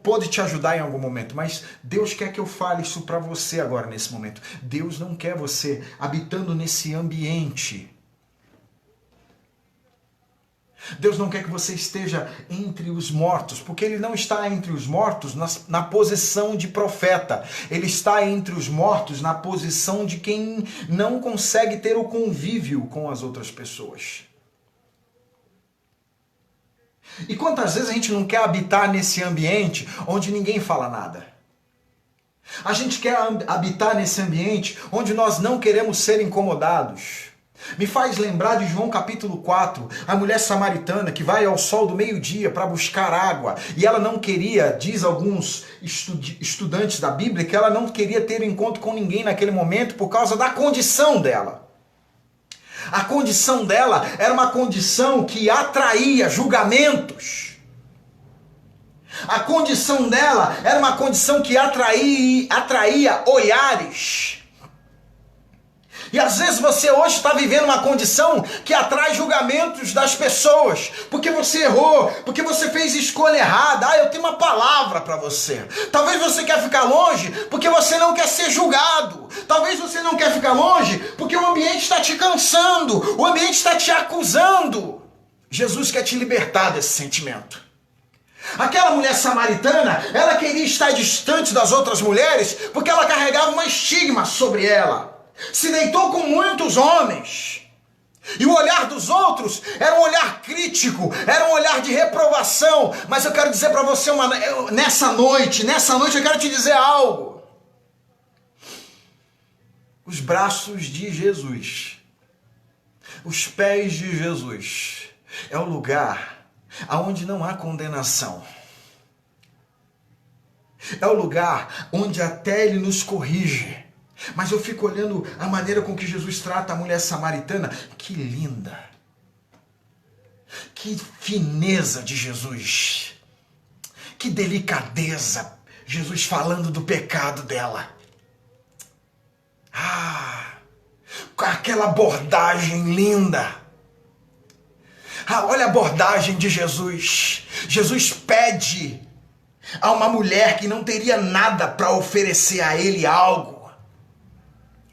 pode te ajudar em algum momento, mas Deus quer que eu fale isso para você agora nesse momento. Deus não quer você habitando nesse ambiente. Deus não quer que você esteja entre os mortos, porque Ele não está entre os mortos na posição de profeta. Ele está entre os mortos na posição de quem não consegue ter o convívio com as outras pessoas. E quantas vezes a gente não quer habitar nesse ambiente onde ninguém fala nada? A gente quer habitar nesse ambiente onde nós não queremos ser incomodados. Me faz lembrar de João capítulo 4, a mulher samaritana que vai ao sol do meio-dia para buscar água. E ela não queria, diz alguns estudantes da Bíblia, que ela não queria ter encontro com ninguém naquele momento por causa da condição dela. A condição dela era uma condição que atraía julgamentos. A condição dela era uma condição que atraía olhares. E às vezes você hoje está vivendo uma condição que atrai julgamentos das pessoas, porque você errou, porque você fez escolha errada. Eu tenho uma palavra para você. Talvez você quer ficar longe porque você não quer ser julgado. Talvez você não quer ficar longe porque o ambiente está te cansando, o ambiente está te acusando. Jesus quer te libertar desse sentimento. Aquela mulher samaritana, ela queria estar distante das outras mulheres porque ela carregava um estigma sobre ela. Se deitou com muitos homens. E o olhar dos outros era um olhar crítico, era um olhar de reprovação. Mas eu quero dizer para você, nessa noite eu quero te dizer algo. Os braços de Jesus, os pés de Jesus, é o lugar onde não há condenação. É o lugar onde até Ele nos corrige. Mas eu fico olhando a maneira com que Jesus trata a mulher samaritana. Que linda! Que fineza de Jesus! Que delicadeza! Jesus falando do pecado dela. Com aquela abordagem linda. Olha a abordagem de Jesus. Jesus pede a uma mulher que não teria nada para oferecer a ele algo.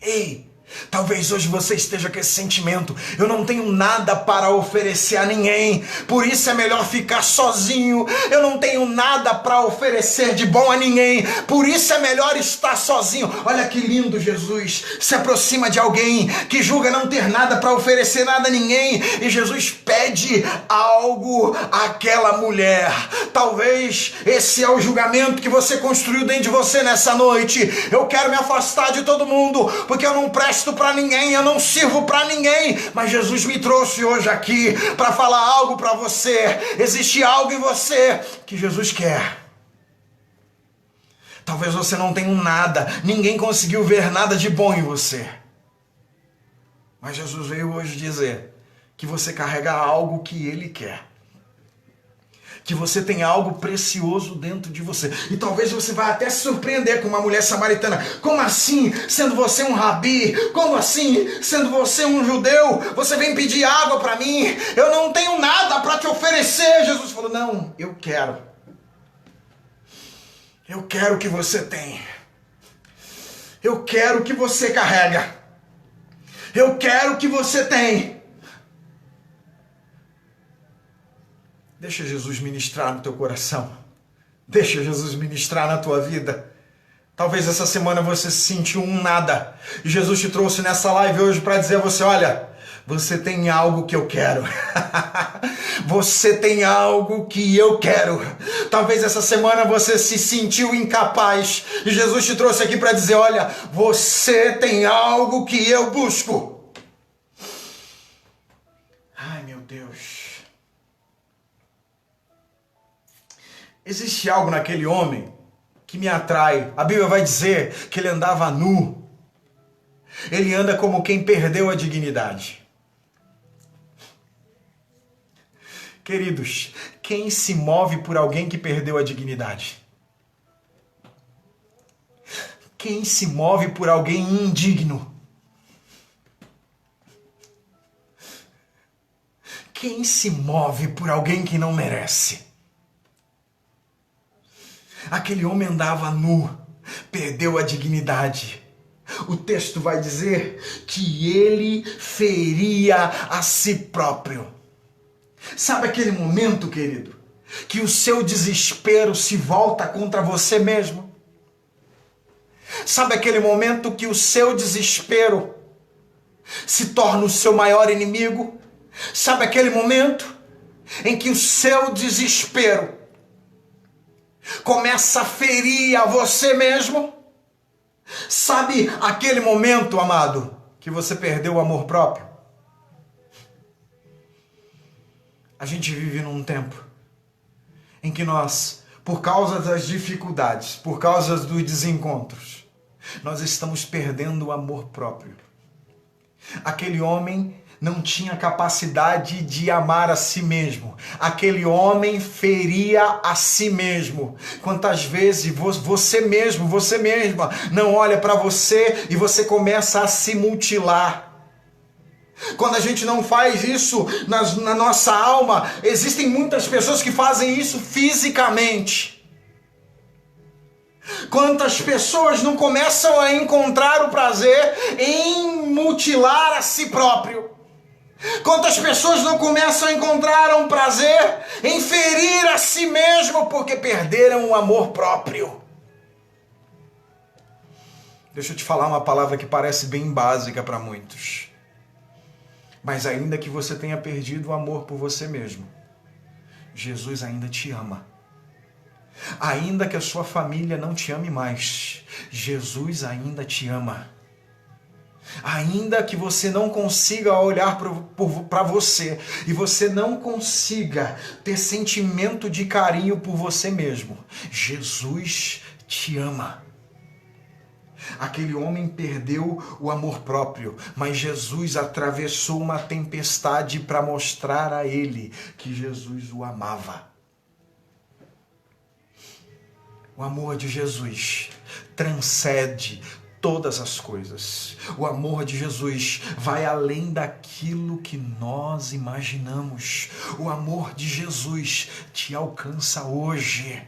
Ei, talvez hoje você esteja com esse sentimento. Eu não tenho nada para oferecer a ninguém, por isso é melhor ficar sozinho. Eu não tenho nada para oferecer de bom a ninguém, por isso é melhor estar sozinho. Olha que lindo, Jesus se aproxima de alguém que julga não ter nada para oferecer nada a ninguém, e Jesus pede algo àquela mulher. Talvez esse é o julgamento que você construiu dentro de você nessa noite. Eu quero me afastar de todo mundo, porque eu não presto para ninguém, eu não sirvo para ninguém. Mas Jesus me trouxe hoje aqui para falar algo para você. Existe algo em você que Jesus quer. Talvez você não tenha nada, ninguém conseguiu ver nada de bom em você. Mas Jesus veio hoje dizer que você carrega algo que Ele quer. Que você tem algo precioso dentro de você. E talvez você vá até se surpreender com uma mulher samaritana. Como assim, sendo você um rabi? Como assim, sendo você um judeu? Você vem pedir água para mim? Eu não tenho nada para te oferecer. Jesus falou, não, eu quero. Eu quero o que você tem. Eu quero o que você carrega. Eu quero o que você tem. Deixa Jesus ministrar no teu coração. Deixa Jesus ministrar na tua vida. Talvez essa semana você se sentiu um nada. E Jesus te trouxe nessa live hoje para dizer a você, olha, você tem algo que eu quero. Você tem algo que eu quero. Talvez essa semana você se sentiu incapaz. E Jesus te trouxe aqui para dizer, olha, você tem algo que eu busco. Ai, meu Deus. Existe algo naquele homem que me atrai. A Bíblia vai dizer que ele andava nu. Ele anda como quem perdeu a dignidade. Queridos, quem se move por alguém que perdeu a dignidade? Quem se move por alguém indigno? Quem se move por alguém que não merece? Aquele homem andava nu, perdeu a dignidade. O texto vai dizer que ele feria a si próprio. Sabe aquele momento, querido, que o seu desespero se volta contra você mesmo? Sabe aquele momento que o seu desespero se torna o seu maior inimigo? Sabe aquele momento em que o seu desespero começa a ferir a você mesmo? Sabe aquele momento, amado, que você perdeu o amor próprio? A gente vive num tempo em que nós, por causa das dificuldades, por causa dos desencontros, nós estamos perdendo o amor próprio. Aquele homem não tinha capacidade de amar a si mesmo. Aquele homem feria a si mesmo. Quantas vezes você mesmo, você mesma não olha para você e você começa a se mutilar. Quando a gente não faz isso na nossa alma, existem muitas pessoas que fazem isso fisicamente. Quantas pessoas não começam a encontrar o prazer em mutilar a si próprio? Quantas pessoas não começam a encontrar um prazer em ferir a si mesmo porque perderam o amor próprio? Deixa eu te falar uma palavra que parece bem básica para muitos. Mas ainda que você tenha perdido o amor por você mesmo, Jesus ainda te ama. Ainda que a sua família não te ame mais, Jesus ainda te ama. Ainda que você não consiga olhar para você e você não consiga ter sentimento de carinho por você mesmo, Jesus te ama. Aquele homem perdeu o amor próprio, mas Jesus atravessou uma tempestade para mostrar a ele que Jesus o amava. O amor de Jesus transcende todas as coisas. O amor de Jesus vai além daquilo que nós imaginamos. O amor de Jesus te alcança hoje.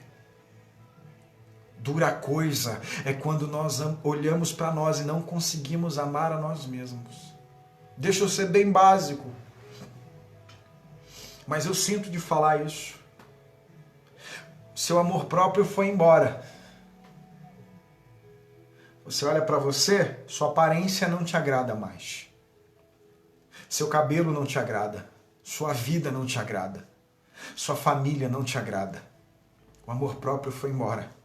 Dura coisa é quando nós olhamos para nós e não conseguimos amar a nós mesmos. Deixa eu ser bem básico, mas eu sinto de falar isso. Seu amor próprio foi embora. Você olha para você, sua aparência não te agrada mais. Seu cabelo não te agrada. Sua vida não te agrada. Sua família não te agrada. O amor próprio foi embora.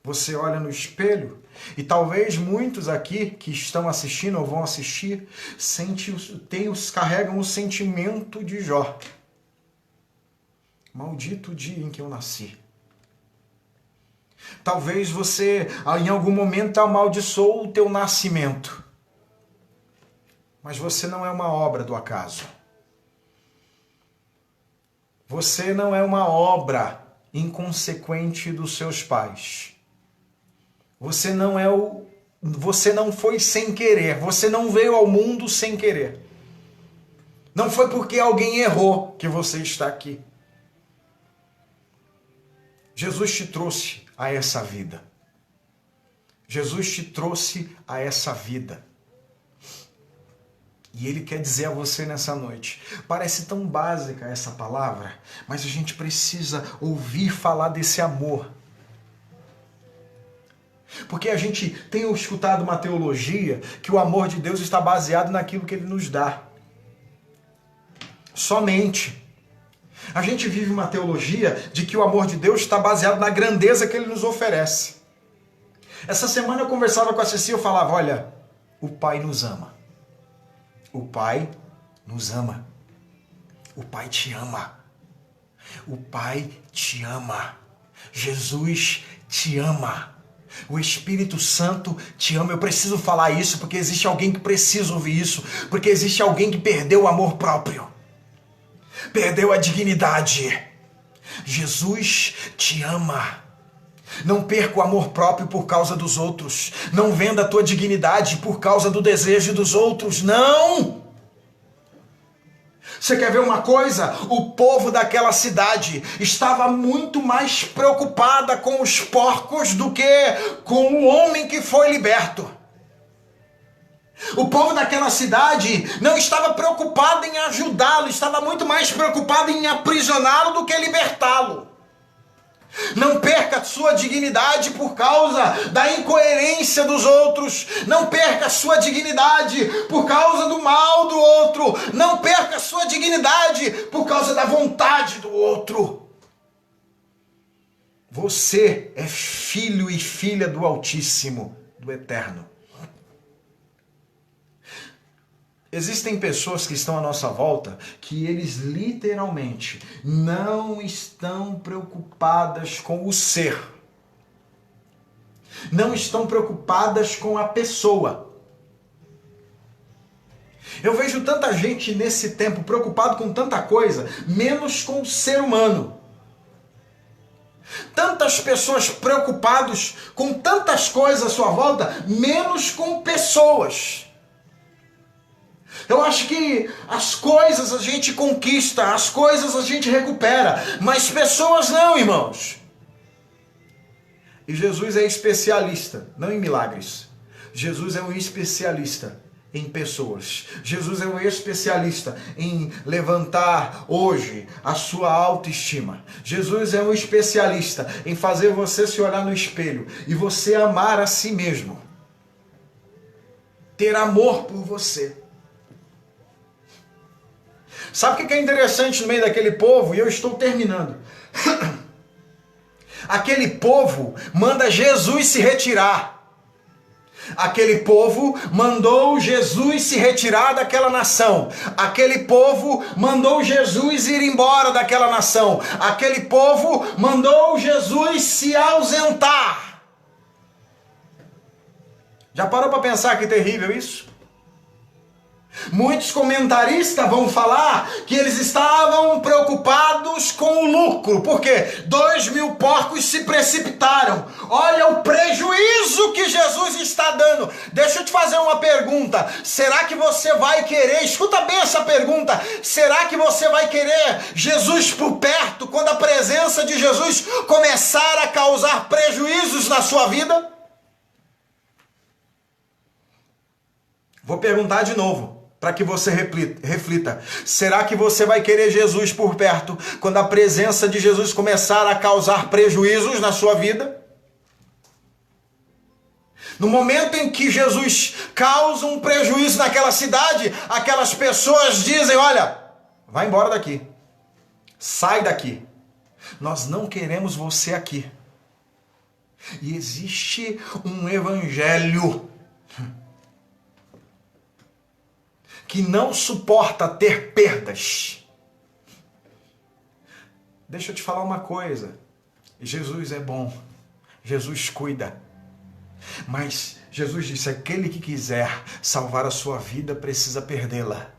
Você olha no espelho e talvez muitos aqui que estão assistindo ou vão assistir carregam o sentimento de Jó. Maldito dia em que eu nasci. Talvez você, em algum momento, amaldiçoou o teu nascimento. Mas você não é uma obra do acaso. Você não é uma obra inconsequente dos seus pais. Você não foi sem querer. Você não veio ao mundo sem querer. Não foi porque alguém errou que você está aqui. Jesus te trouxe a essa vida. Jesus te trouxe a essa vida. E Ele quer dizer a você nessa noite. Parece tão básica essa palavra, mas a gente precisa ouvir falar desse amor. Porque a gente tem escutado uma teologia que o amor de Deus está baseado naquilo que Ele nos dá. Somente. A gente vive uma teologia de que o amor de Deus está baseado na grandeza que Ele nos oferece. Essa semana eu conversava com a Ceci e eu falava, olha, o Pai nos ama. O Pai nos ama. O Pai te ama. O Pai te ama. Jesus te ama. O Espírito Santo te ama. Eu preciso falar isso porque existe alguém que precisa ouvir isso. Porque existe alguém que perdeu o amor próprio. Perdeu a dignidade. Jesus te ama. Não perca o amor próprio por causa dos outros. Não venda a tua dignidade por causa do desejo dos outros. Não! Você quer ver uma coisa? O povo daquela cidade estava muito mais preocupada com os porcos do que com o homem que foi liberto. O povo daquela cidade não estava preocupado em ajudá-lo, estava muito mais preocupado em aprisioná-lo do que libertá-lo. Não perca a sua dignidade por causa da incoerência dos outros. Não perca a sua dignidade por causa do mal do outro. Não perca a sua dignidade por causa da vontade do outro. Você é filho e filha do Altíssimo, do Eterno. Existem pessoas que estão à nossa volta que eles literalmente não estão preocupadas com o ser. Não estão preocupadas com a pessoa. Eu vejo tanta gente nesse tempo preocupado com tanta coisa, menos com o ser humano. Tantas pessoas preocupadas com tantas coisas à sua volta, menos com pessoas. Eu acho que as coisas a gente conquista, as coisas a gente recupera, mas pessoas não, irmãos. E Jesus é especialista, não em milagres. Jesus é um especialista em pessoas. Jesus é um especialista em levantar hoje a sua autoestima. Jesus é um especialista em fazer você se olhar no espelho e você amar a si mesmo. Ter amor por você. Sabe o que é interessante no meio daquele povo? E eu estou terminando. Aquele povo manda Jesus se retirar. Aquele povo mandou Jesus se retirar daquela nação. Aquele povo mandou Jesus ir embora daquela nação. Aquele povo mandou Jesus se ausentar. Já parou para pensar que terrível isso? Muitos comentaristas vão falar que eles estavam preocupados com o lucro, porque 2.000 porcos se precipitaram. Olha o prejuízo que Jesus está dando. Deixa eu te fazer uma pergunta. Será que você vai querer, escuta bem essa pergunta, será que você vai querer Jesus por perto quando a presença de Jesus começar a causar prejuízos na sua vida? Vou perguntar de novo, para que você reflita. Será que você vai querer Jesus por perto quando a presença de Jesus começar a causar prejuízos na sua vida? No momento em que Jesus causa um prejuízo naquela cidade, aquelas pessoas dizem, olha, vai embora daqui, sai daqui, nós não queremos você aqui. E existe um evangelho que não suporta ter perdas. Deixa eu te falar uma coisa. Jesus é bom. Jesus cuida. Mas Jesus disse, aquele que quiser salvar a sua vida precisa perdê-la.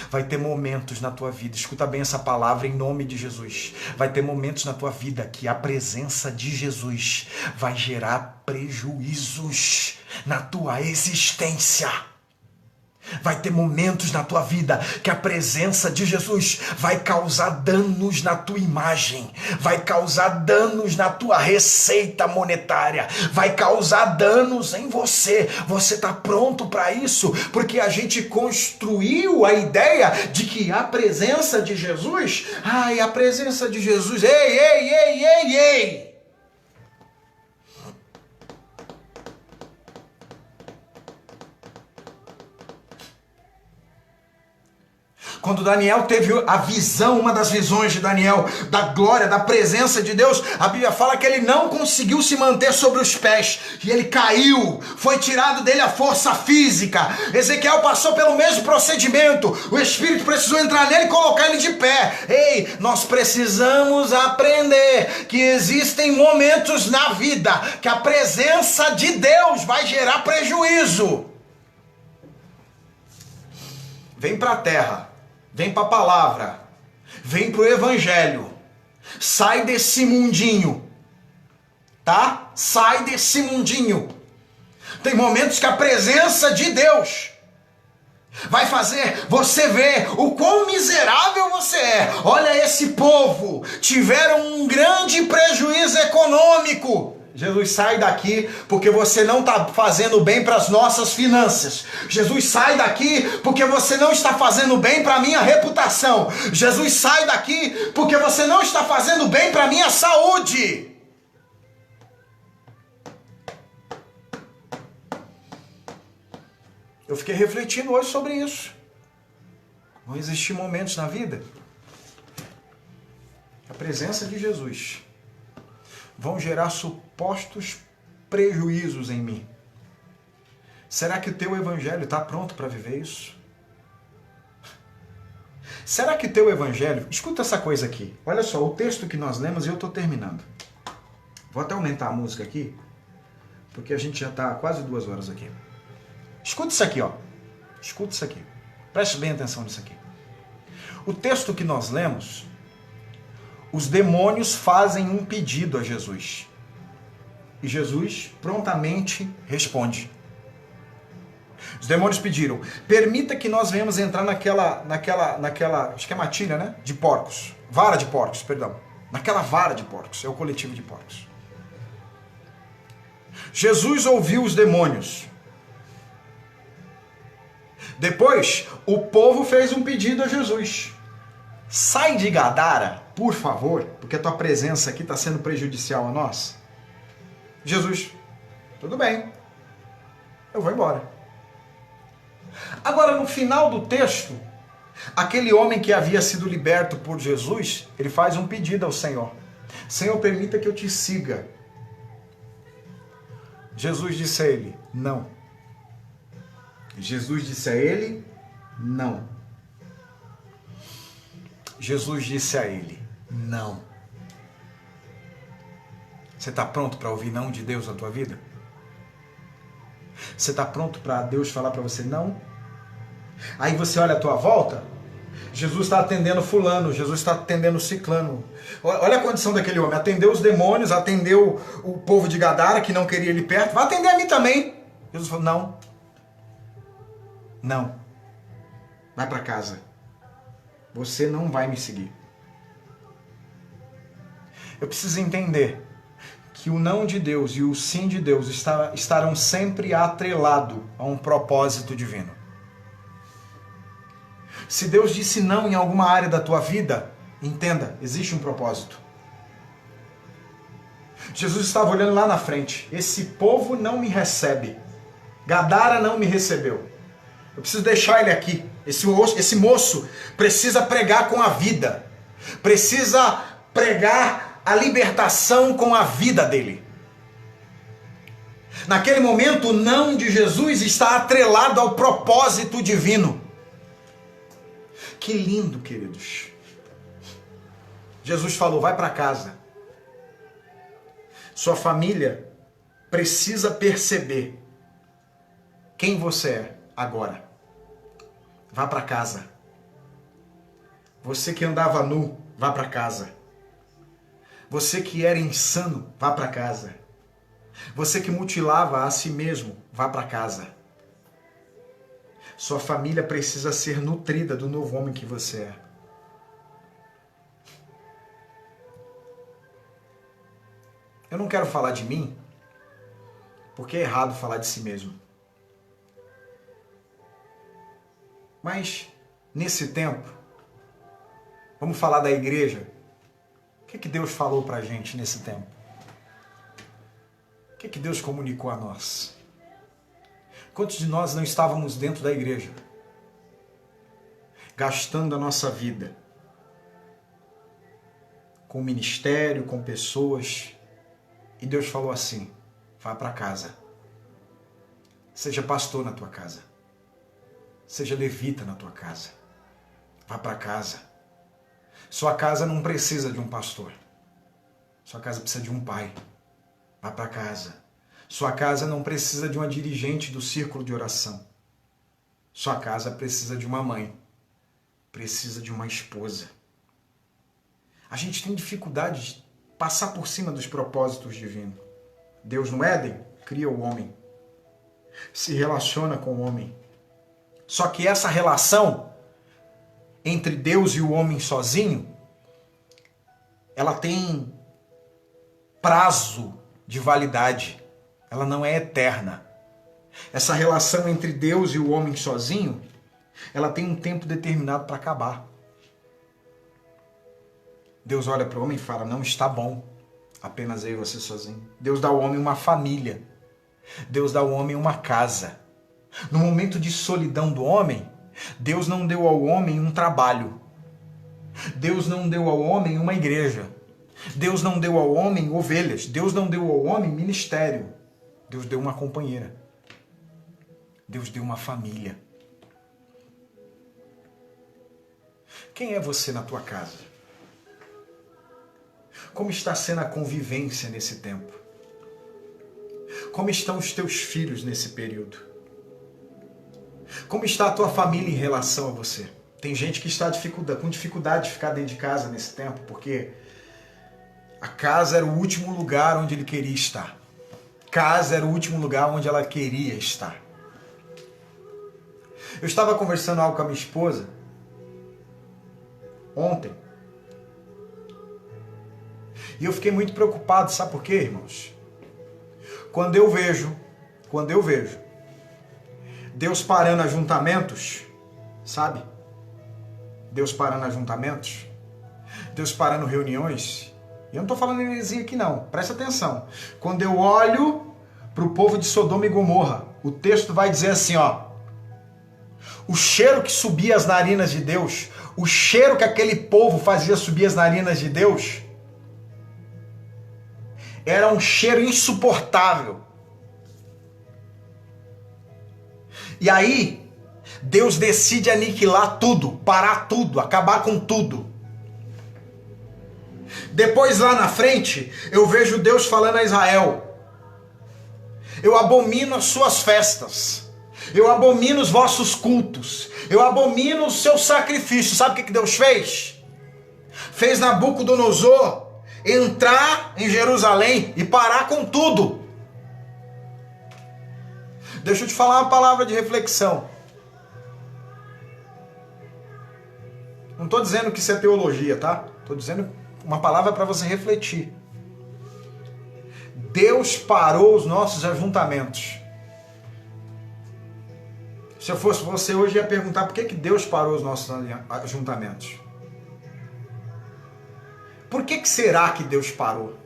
Vai ter momentos na tua vida, escuta bem essa palavra em nome de Jesus. Vai ter momentos na tua vida que a presença de Jesus vai gerar prejuízos na tua existência. Vai ter momentos na tua vida que a presença de Jesus vai causar danos na tua imagem, vai causar danos na tua receita monetária, vai causar danos em você. Você está pronto para isso? Porque a gente construiu a ideia de que a presença de Jesus, a presença de Jesus, ei! Quando Daniel teve a visão, uma das visões de Daniel, da glória, da presença de Deus, a Bíblia fala que ele não conseguiu se manter sobre os pés, e ele caiu, foi tirado dele a força física. Ezequiel passou pelo mesmo procedimento, o Espírito precisou entrar nele e colocar ele de pé. Ei, nós precisamos aprender que existem momentos na vida que a presença de Deus vai gerar prejuízo. Vem para a terra. Vem para a palavra, vem para o evangelho, sai desse mundinho, tá? Sai desse mundinho. Tem momentos que a presença de Deus vai fazer você ver o quão miserável você é. Olha, esse povo tiveram um grande prejuízo econômico. Jesus, sai daqui porque você não está fazendo bem para as nossas finanças. Jesus, sai daqui porque você não está fazendo bem para a minha reputação. Jesus, sai daqui porque você não está fazendo bem para a minha saúde. Eu fiquei refletindo hoje sobre isso. Vão existir momentos na vida, a presença de Jesus vão gerar supostos prejuízos em mim. Será que o teu evangelho está pronto para viver isso? Será que o teu evangelho... Escuta essa coisa aqui. Olha só, o texto que nós lemos e eu estou terminando. Vou até aumentar a música aqui, porque a gente já está quase 2 horas aqui. Escuta isso aqui, ó. Escuta isso aqui. Preste bem atenção nisso aqui. O texto que nós lemos... Os demônios fazem um pedido a Jesus. E Jesus prontamente responde. Os demônios pediram, permita que nós venhamos entrar naquela, acho que é matilha, né? De porcos. Vara de porcos, perdão. Naquela vara de porcos, é o coletivo de porcos. Jesus ouviu os demônios. Depois, o povo fez um pedido a Jesus. Sai de Gadara, por favor, porque a tua presença aqui está sendo prejudicial a nós. Jesus, tudo bem, eu vou embora. Agora, no final do texto, aquele homem que havia sido liberto por Jesus, ele faz um pedido ao Senhor. Senhor, permita que eu te siga. Jesus disse a ele, não. Jesus disse a ele, não. Jesus disse a ele, não. Você está pronto para ouvir não de Deus na tua vida? Você está pronto para Deus falar para você não? Aí você olha à tua volta, Jesus está atendendo fulano, Jesus está atendendo ciclano. Olha a condição daquele homem, atendeu os demônios, atendeu o povo de Gadara que não queria ele perto, vai atender a mim também. Jesus falou, não, não, vai para casa, você não vai me seguir. Eu preciso entender que o não de Deus e o sim de Deus estarão sempre atrelados a um propósito divino. Se Deus disse não em alguma área da tua vida, entenda, existe um propósito. Jesus estava olhando lá na frente. Esse povo não me recebe. Gadara não me recebeu. Eu preciso deixar ele aqui. Esse moço precisa pregar com a vida. Precisa pregar a libertação com a vida dele. Naquele momento, o não de Jesus está atrelado ao propósito divino. Que lindo, queridos. Jesus falou, vai para casa. Sua família precisa perceber quem você é agora. Vá para casa. Você que andava nu, vá para casa. Você que era insano, vá para casa. Você que mutilava a si mesmo, vá para casa. Sua família precisa ser nutrida do novo homem que você é. Eu não quero falar de mim, porque é errado falar de si mesmo. Mas, nesse tempo, vamos falar da igreja. O que Deus falou pra gente nesse tempo? O que Deus comunicou a nós? Quantos de nós não estávamos dentro da igreja? Gastando a nossa vida com ministério, com pessoas. E Deus falou assim, vá para casa. Seja pastor na tua casa. Seja levita na tua casa. Vá para casa. Sua casa não precisa de um pastor. Sua casa precisa de um pai. Vá para casa. Sua casa não precisa de uma dirigente do círculo de oração. Sua casa precisa de uma mãe. Precisa de uma esposa. A gente tem dificuldade de passar por cima dos propósitos divinos. Deus no Éden cria o homem. Se relaciona com o homem. Só que essa relação entre Deus e o homem sozinho, ela tem prazo de validade. Ela não é eterna. Essa relação entre Deus e o homem sozinho, ela tem um tempo determinado para acabar. Deus olha para o homem e fala, não está bom, apenas eu e você sozinho. Deus dá ao homem uma família. Deus dá ao homem uma casa. No momento de solidão do homem, Deus não deu ao homem um trabalho. Deus não deu ao homem uma igreja. Deus não deu ao homem ovelhas. Deus não deu ao homem ministério. Deus deu uma companheira. Deus deu uma família. Quem é você na tua casa? Como está sendo a convivência nesse tempo? Como estão os teus filhos nesse período? Como está a tua família em relação a você? Tem gente que está com dificuldade de ficar dentro de casa nesse tempo, porque a casa era o último lugar onde ele queria estar. Casa era o último lugar onde ela queria estar. Eu estava conversando algo com a minha esposa ontem. E eu fiquei muito preocupado, sabe por quê, irmãos? Quando eu vejo Deus parando ajuntamentos, sabe? Deus parando ajuntamentos, Deus parando reuniões. E eu não estou falando heresia aqui não, presta atenção. Quando eu olho para o povo de Sodoma e Gomorra, o texto vai dizer assim, ó. O cheiro que subia as narinas de Deus, o cheiro que aquele povo fazia subir as narinas de Deus, era um cheiro insuportável. E aí, Deus decide aniquilar tudo, parar tudo, acabar com tudo. Depois lá na frente, eu vejo Deus falando a Israel. Eu abomino as suas festas. Eu abomino os vossos cultos. Eu abomino os seus sacrifícios. Sabe o que Deus fez? Fez Nabucodonosor entrar em Jerusalém e parar com tudo. Deixa eu te falar uma palavra de reflexão. Não estou dizendo que isso é teologia, tá? Estou dizendo uma palavra para você refletir. Deus parou os nossos ajuntamentos. Se eu fosse você hoje, ia perguntar por que Deus parou os nossos ajuntamentos. Por que será que Deus parou?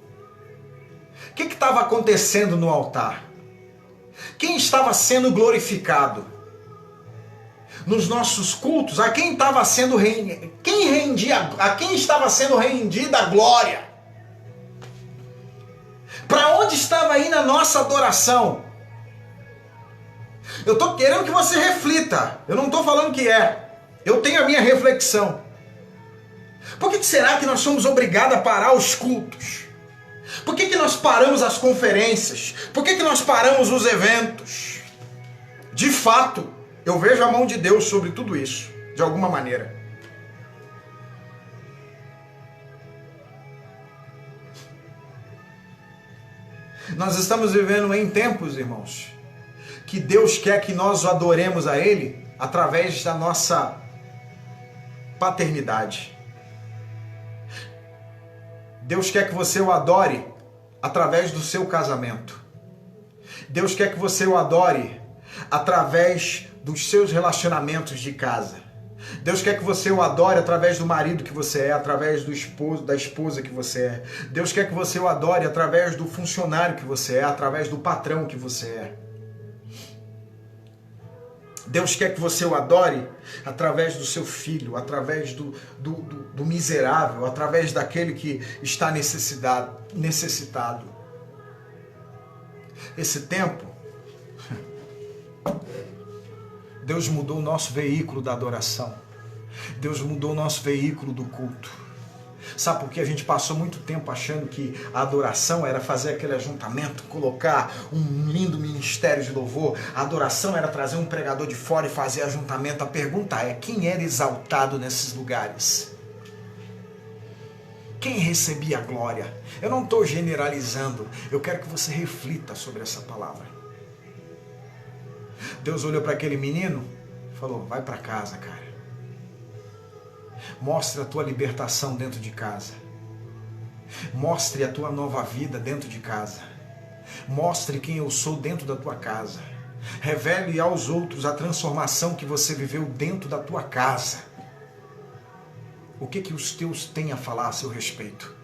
O que estava acontecendo no altar? Quem estava sendo glorificado? Nos nossos cultos, a quem estava sendo a quem estava sendo rendida a glória? Para onde estava aí na nossa adoração? Eu estou querendo que você reflita. Eu não estou falando que é. Eu tenho a minha reflexão. Por que será que nós somos obrigados a parar os cultos? Por que nós paramos as conferências? Por que nós paramos os eventos? De fato, eu vejo a mão de Deus sobre tudo isso, de alguma maneira. Nós estamos vivendo em tempos, irmãos, que Deus quer que nós adoremos a Ele através da nossa paternidade. Deus quer que você o adore através do seu casamento. Deus quer que você o adore através dos seus relacionamentos de casa. Deus quer que você o adore através do marido que você é, através do esposo, da esposa que você é. Deus quer que você o adore através do funcionário que você é, através do patrão que você é. Deus quer que você o adore através do seu filho, através do miserável, através daquele que está necessitado. Esse tempo, Deus mudou o nosso veículo da adoração. Deus mudou o nosso veículo do culto. Sabe por que a gente passou muito tempo achando que a adoração era fazer aquele ajuntamento, colocar um lindo ministério de louvor? A adoração era trazer um pregador de fora e fazer ajuntamento. A pergunta é, quem era exaltado nesses lugares? Quem recebia a glória? Eu não estou generalizando, eu quero que você reflita sobre essa palavra. Deus olhou para aquele menino e falou, vai para casa, cara. Mostre a tua libertação dentro de casa. Mostre a tua nova vida dentro de casa. Mostre quem eu sou dentro da tua casa. Revele aos outros a transformação que você viveu dentro da tua casa. O que os teus têm a falar a seu respeito?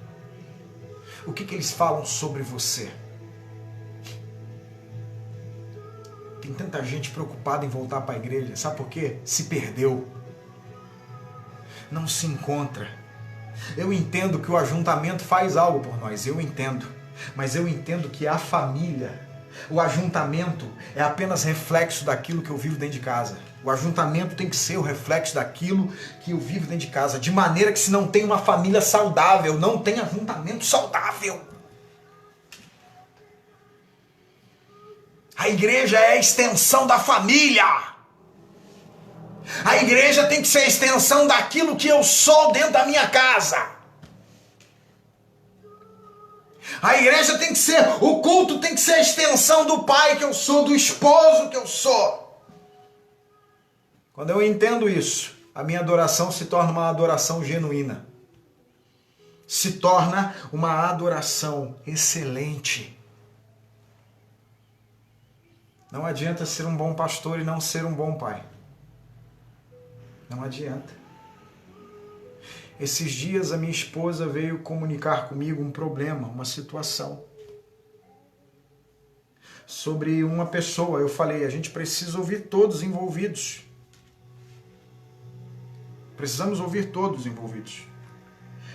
O que eles falam sobre você? Tem tanta gente preocupada em voltar para a igreja. Sabe por quê? Se perdeu. Não se encontra. Eu entendo que o ajuntamento faz algo por nós, eu entendo. Mas eu entendo que a família, o ajuntamento é apenas reflexo daquilo que eu vivo dentro de casa. O ajuntamento tem que ser o reflexo daquilo que eu vivo dentro de casa. De maneira que se não tem uma família saudável, não tem ajuntamento saudável. A igreja é a extensão da família. A igreja tem que ser a extensão daquilo que eu sou dentro da minha casa. A igreja tem que ser, o culto tem que ser a extensão do pai que eu sou, do esposo que eu sou. Quando eu entendo isso, a minha adoração se torna uma adoração genuína. Se torna uma adoração excelente. Não adianta ser um bom pastor e não ser um bom pai. Não adianta. Esses dias a minha esposa veio comunicar comigo um problema, uma situação. Sobre uma pessoa. Eu falei, a gente precisa ouvir todos os envolvidos. Precisamos ouvir todos os envolvidos.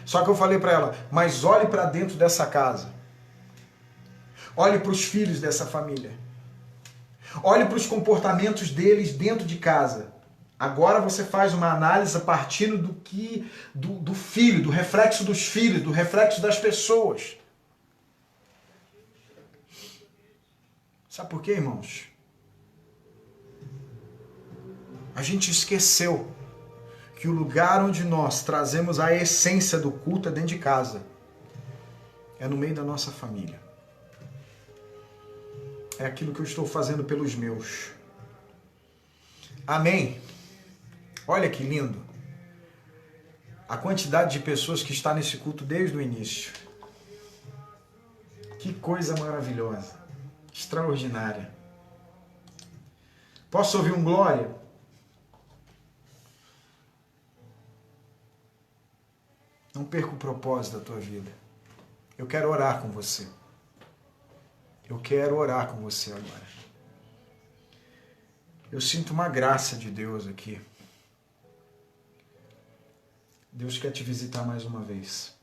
Só que eu falei para ela, mas olhe para dentro dessa casa. Olhe para os filhos dessa família. Olhe para os comportamentos deles dentro de casa. Agora você faz uma análise a partir do filho, do reflexo dos filhos, do reflexo das pessoas. Sabe por quê, irmãos? A gente esqueceu que o lugar onde nós trazemos a essência do culto é dentro de casa. É no meio da nossa família. É aquilo que eu estou fazendo pelos meus. Amém? Olha que lindo. A quantidade de pessoas que está nesse culto desde o início. Que coisa maravilhosa. Extraordinária. Posso ouvir um glória? Não perca o propósito da tua vida. Eu quero orar com você. Eu quero orar com você agora. Eu sinto uma graça de Deus aqui. Deus quer te visitar mais uma vez.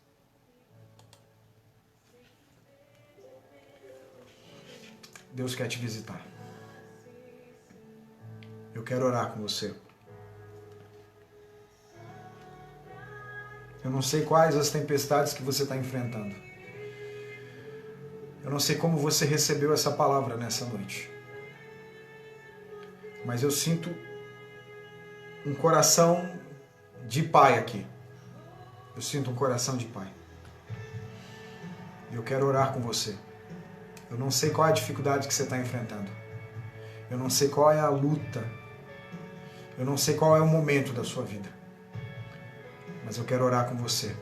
Deus quer te visitar. Eu quero orar com você. Eu não sei quais as tempestades que você está enfrentando. Eu não sei como você recebeu essa palavra nessa noite. Mas eu sinto um coração de pai aqui. Eu sinto um coração de pai. E eu quero orar com você. Eu não sei qual é a dificuldade que você está enfrentando. Eu não sei qual é a luta. Eu não sei qual é o momento da sua vida. Mas eu quero orar com você.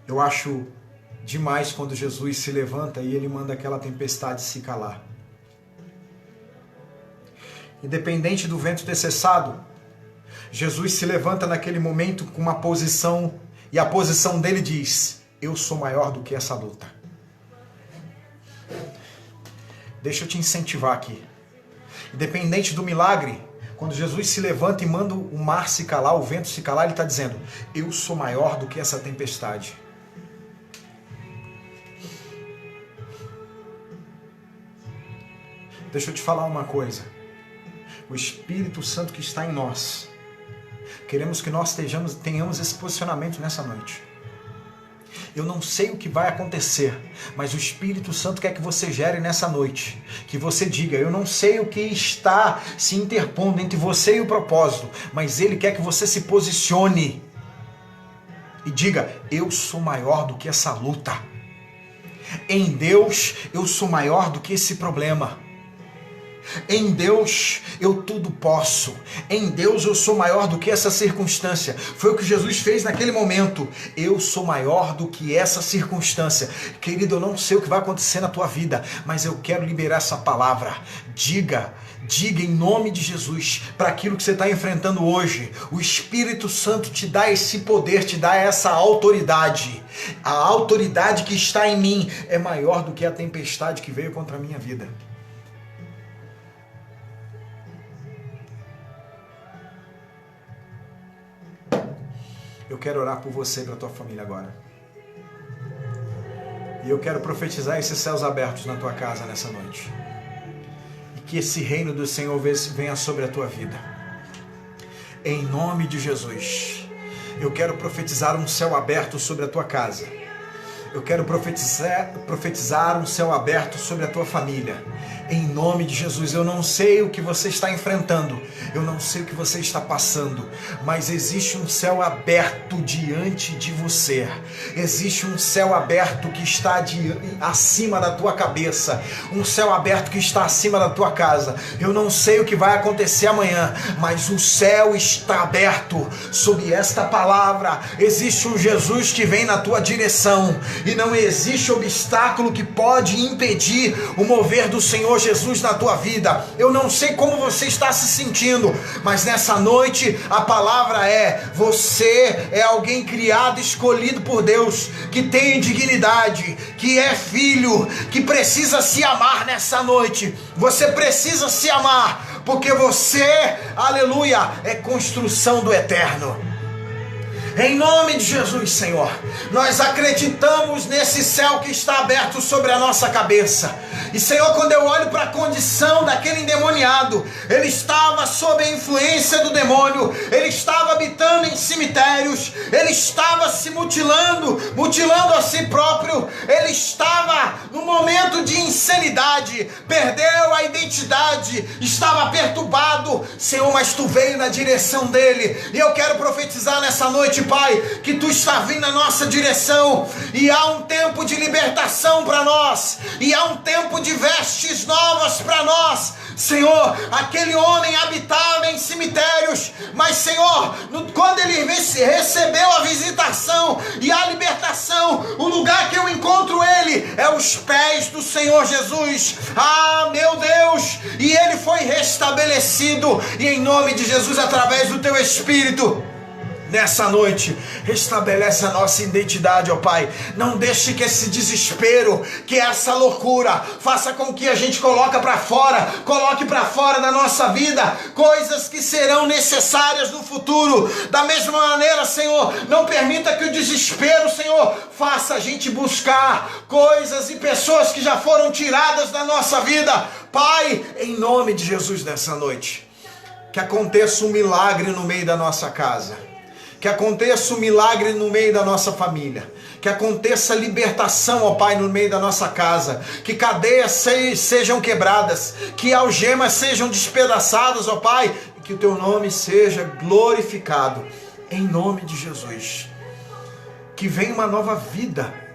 Eu acho demais quando Jesus se levanta e ele manda aquela tempestade se calar. Independente do vento ter cessado, Jesus se levanta naquele momento com uma posição, e a posição dele diz: eu sou maior do que essa luta. Deixa eu te incentivar aqui. Independente do milagre, quando Jesus se levanta e manda o mar se calar, o vento se calar, ele está dizendo: eu sou maior do que essa tempestade. Deixa eu te falar uma coisa. O Espírito Santo que está em nós, queremos que nós tenhamos esse posicionamento nessa noite. Eu não sei o que vai acontecer, mas o Espírito Santo quer que você gere nessa noite. Que você diga: eu não sei o que está se interpondo entre você e o propósito, mas Ele quer que você se posicione e diga: eu sou maior do que essa luta. Em Deus eu sou maior do que esse problema. Em Deus eu tudo posso. Em Deus eu sou maior do que essa circunstância. Foi o que Jesus fez naquele momento. Eu sou maior do que essa circunstância. Querido, eu não sei o que vai acontecer na tua vida, mas eu quero liberar essa palavra. Diga em nome de Jesus para aquilo que você está enfrentando hoje. O Espírito Santo te dá esse poder, te dá essa autoridade. A autoridade que está em mim é maior do que a tempestade que veio contra a minha vida. Eu quero orar por você e pela tua família agora. E eu quero profetizar esses céus abertos na tua casa nessa noite. E que esse reino do Senhor venha sobre a tua vida. Em nome de Jesus. Eu quero profetizar um céu aberto sobre a tua casa. Eu quero profetizar um céu aberto sobre a tua família. Em nome de Jesus. Eu não sei o que você está enfrentando, eu não sei o que você está passando, mas existe um céu aberto diante de você. Existe um céu aberto que está acima da tua cabeça, um céu aberto que está acima da tua casa. Eu não sei o que vai acontecer amanhã, mas o céu está aberto sob esta palavra. Existe um Jesus que vem na tua direção e não existe obstáculo que pode impedir o mover do Senhor Jesus na tua vida. Eu não sei como você está se sentindo, mas nessa noite a palavra é: você é alguém criado, escolhido por Deus, que tem dignidade, que é filho, que precisa se amar nessa noite. Você precisa se amar, porque você, aleluia, é construção do eterno. Em nome de Jesus, Senhor, nós acreditamos nesse céu que está aberto sobre a nossa cabeça. E, Senhor, quando eu olho para a condição daquele endemoniado, endemoniado, ele estava sob a influência do demônio, ele estava habitando em cemitérios, ele estava se mutilando a si próprio, ele estava no momento de insanidade, perdeu a identidade, estava perturbado, Senhor, mas Tu veio na direção dele, e eu quero profetizar nessa noite, Pai, que Tu está vindo na nossa direção, e há um tempo de libertação para nós, e há um tempo de vestes novas para nós. Senhor, aquele homem habitava em cemitérios, mas Senhor, quando ele recebeu a visitação e a libertação, o lugar que eu encontro ele é os pés do Senhor Jesus. Ah, meu Deus, e ele foi restabelecido, e em nome de Jesus, através do Teu Espírito, nessa noite, restabelece a nossa identidade, ó Pai. Não deixe que esse desespero, que essa loucura, faça com que a gente coloque para fora da nossa vida coisas que serão necessárias no futuro. Da mesma maneira, Senhor, não permita que o desespero, Senhor, faça a gente buscar coisas e pessoas que já foram tiradas da nossa vida. Pai, em nome de Jesus, nessa noite, que aconteça um milagre no meio da nossa casa, que aconteça um milagre no meio da nossa família, que aconteça libertação, ó Pai, no meio da nossa casa, que cadeias sejam quebradas, que algemas sejam despedaçadas, ó Pai, e que o Teu nome seja glorificado, em nome de Jesus. Que venha uma nova vida,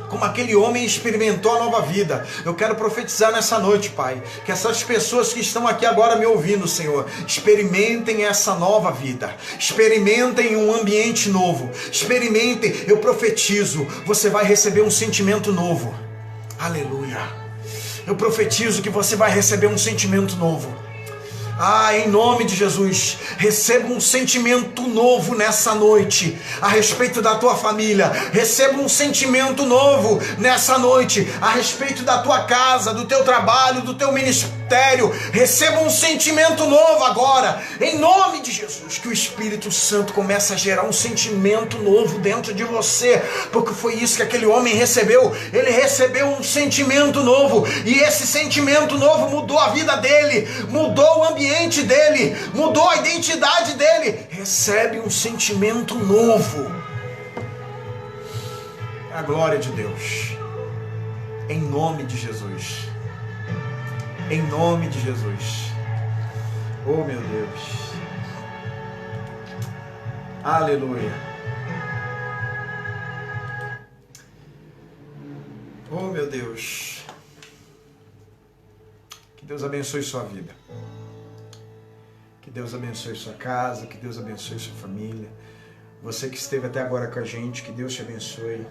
como aquele homem experimentou a nova vida. Eu quero profetizar nessa noite, Pai, que essas pessoas que estão aqui agora me ouvindo, Senhor, experimentem essa nova vida, experimentem um ambiente novo, experimentem, eu profetizo, você vai receber um sentimento novo. Aleluia. Eu profetizo que você vai receber um sentimento novo. Ah, em nome de Jesus, receba um sentimento novo nessa noite a respeito da tua família, receba um sentimento novo nessa noite a respeito da tua casa, do teu trabalho, do teu ministério, receba um sentimento novo agora, em nome de Jesus, que o Espírito Santo comece a gerar um sentimento novo dentro de você, porque foi isso que aquele homem recebeu, ele recebeu um sentimento novo, e esse sentimento novo mudou a vida dele, mudou o ambiente dele, mudou a identidade dele. Recebe um sentimento novo. A glória de Deus, em nome de Jesus, em nome de Jesus. Oh, meu Deus, aleluia. Oh, meu Deus, que Deus abençoe sua vida. Que Deus abençoe sua casa, que Deus abençoe sua família. Você que esteve até agora com a gente, que Deus te abençoe.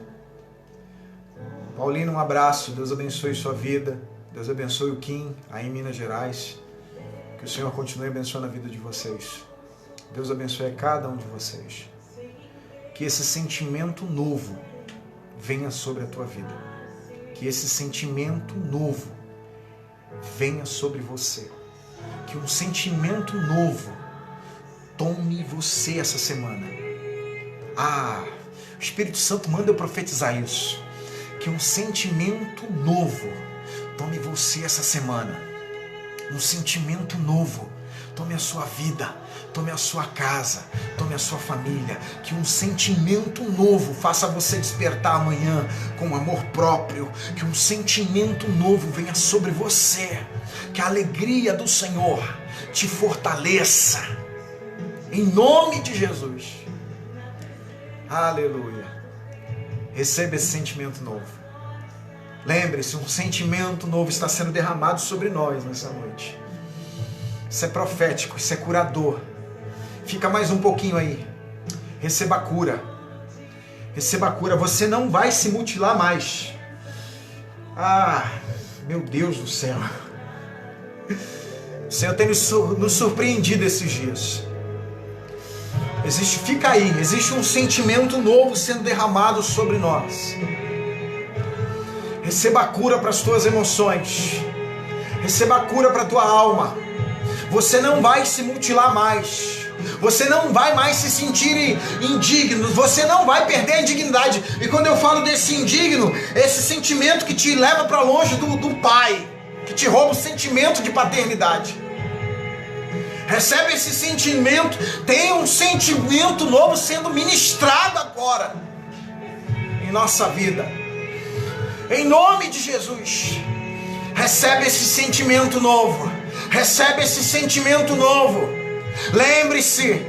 Paulino, um abraço, Deus abençoe sua vida. Deus abençoe o Kim, aí em Minas Gerais. Que o Senhor continue abençoando a vida de vocês. Deus abençoe cada um de vocês. Que esse sentimento novo venha sobre a tua vida. Que esse sentimento novo venha sobre você. Que um sentimento novo tome você essa semana. Ah, o Espírito Santo manda eu profetizar isso. Que um sentimento novo tome você essa semana. Um sentimento novo tome a sua vida, tome a sua casa, tome a sua família. Que um sentimento novo faça você despertar amanhã com amor próprio. Que um sentimento novo venha sobre você. Que a alegria do Senhor te fortaleça. Em nome de Jesus. Aleluia. Receba esse sentimento novo. Lembre-se, um sentimento novo está sendo derramado sobre nós nessa noite. Isso é profético, isso é curador. Fica mais um pouquinho aí. Receba a cura. Receba a cura. Você não vai se mutilar mais. Ah, meu Deus do céu. O Senhor tem nos surpreendido esses dias. Fica aí, existe um sentimento novo sendo derramado sobre nós. Receba a cura para as tuas emoções. Receba a cura para a tua alma. Você não vai se mutilar mais. Você não vai mais se sentir indigno. Você não vai perder a dignidade. E quando eu falo desse indigno, esse sentimento que te leva para longe do Pai. que te rouba o sentimento de paternidade. Recebe esse sentimento, tem um sentimento novo sendo ministrado agora em nossa vida. Em nome de Jesus, recebe esse sentimento novo. Recebe esse sentimento novo. Lembre-se,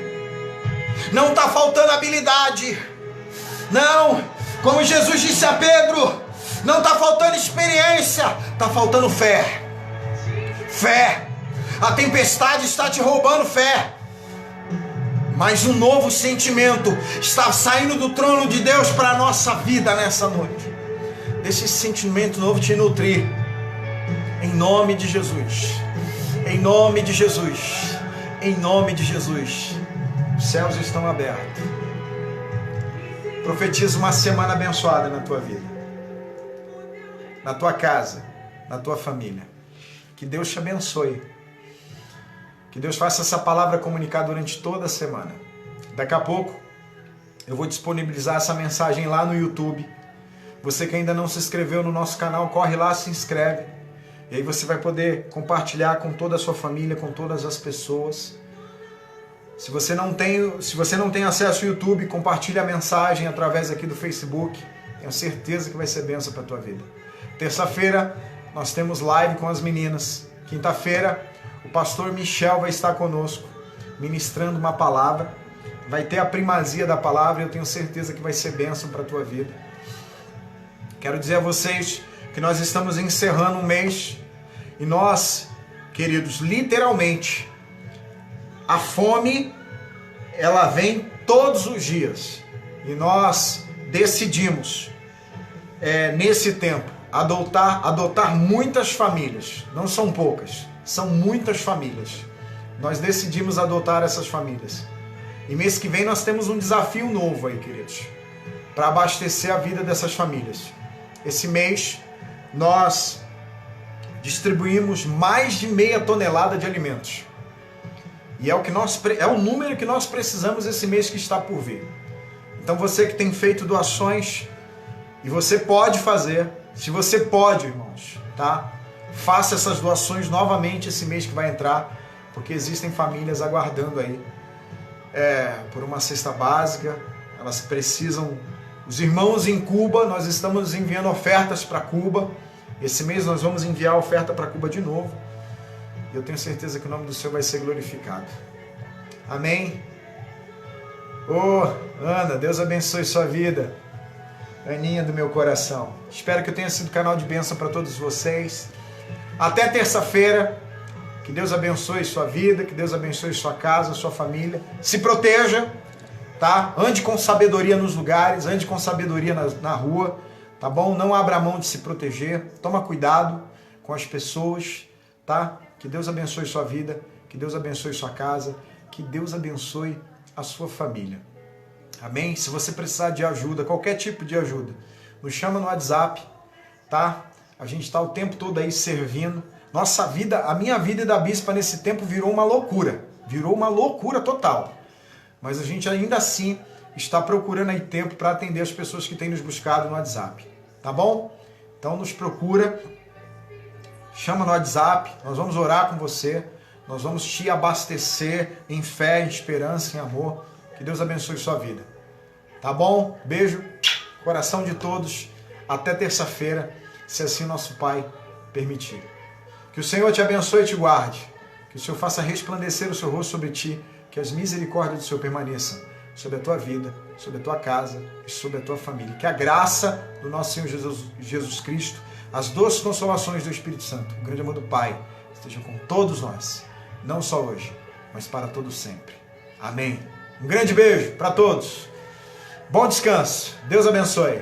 não está faltando habilidade. Não, como Jesus disse a Pedro, não está faltando experiência, está faltando fé. Fé. A tempestade está te roubando fé. Mas um novo sentimento está saindo do trono de Deus para a nossa vida nessa noite. Deixa esse sentimento novo te nutrir. Em nome de Jesus. Em nome de Jesus. Em nome de Jesus. Os céus estão abertos. Profetiza uma semana abençoada na tua vida. Na tua casa. Na tua família. Que Deus te abençoe. Que Deus faça essa palavra comunicar durante toda a semana. Daqui a pouco eu vou disponibilizar essa mensagem lá no YouTube. Você que ainda não se inscreveu no nosso canal, corre lá, se inscreve. E aí você vai poder compartilhar com toda a sua família, com todas as pessoas. Se você não tem acesso ao YouTube, compartilhe a mensagem através aqui do Facebook. Tenho certeza que vai ser bênção para a tua vida. Terça-feira nós temos live com as meninas. Quinta-feira o pastor Michel vai estar conosco, ministrando uma palavra. Vai ter a primazia da palavra e eu tenho certeza que vai ser bênção para a tua vida. Quero dizer a vocês que nós estamos encerrando um mês e nós, queridos, literalmente, a fome, ela vem todos os dias. E nós decidimos, nesse tempo, adotar muitas famílias. Não são poucas, são muitas famílias. Nós decidimos adotar essas famílias. E mês que vem nós temos um desafio novo aí, queridos, para abastecer a vida dessas famílias. Esse mês nós distribuímos mais de 0,5 tonelada de alimentos. E é o número que nós precisamos esse mês que está por vir. Então você que tem feito doações, e você pode fazer, se você pode, irmãos, tá? Faça essas doações novamente esse mês que vai entrar, porque existem famílias aguardando aí por uma cesta básica. Elas precisam. Os irmãos em Cuba, nós estamos enviando ofertas para Cuba. Esse mês nós vamos enviar oferta para Cuba de novo. E eu tenho certeza que o nome do Senhor vai ser glorificado. Amém? Ana, Deus abençoe sua vida. Aninha do meu coração. Espero que eu tenha sido canal de bênção para todos vocês. Até terça-feira. Que Deus abençoe sua vida, que Deus abençoe sua casa, sua família. Se proteja, tá? Ande com sabedoria nos lugares, ande com sabedoria na rua, tá bom? Não abra mão de se proteger. Toma cuidado com as pessoas, tá? Que Deus abençoe sua vida, que Deus abençoe sua casa, que Deus abençoe a sua família. Amém? Se você precisar de ajuda, qualquer tipo de ajuda, nos chama no WhatsApp, tá? A gente está o tempo todo aí servindo. Nossa vida, a minha vida e da Bispa nesse tempo virou uma loucura total. Mas a gente ainda assim está procurando aí tempo para atender as pessoas que têm nos buscado no WhatsApp, tá bom? Então nos procura, chama no WhatsApp, nós vamos orar com você, nós vamos te abastecer em fé, em esperança, em amor. Que Deus abençoe sua vida, tá bom? Beijo, coração de todos, até terça-feira, se assim nosso Pai permitir. Que o Senhor te abençoe e te guarde. Que o Senhor faça resplandecer o seu rosto sobre ti. Que as misericórdias do Senhor permaneçam sobre a tua vida, sobre a tua casa e sobre a tua família. Que a graça do nosso Senhor Jesus Cristo, as doces consolações do Espírito Santo, o grande amor do Pai, estejam com todos nós. Não só hoje, mas para todos sempre. Amém. Um grande beijo para todos. Bom descanso. Deus abençoe.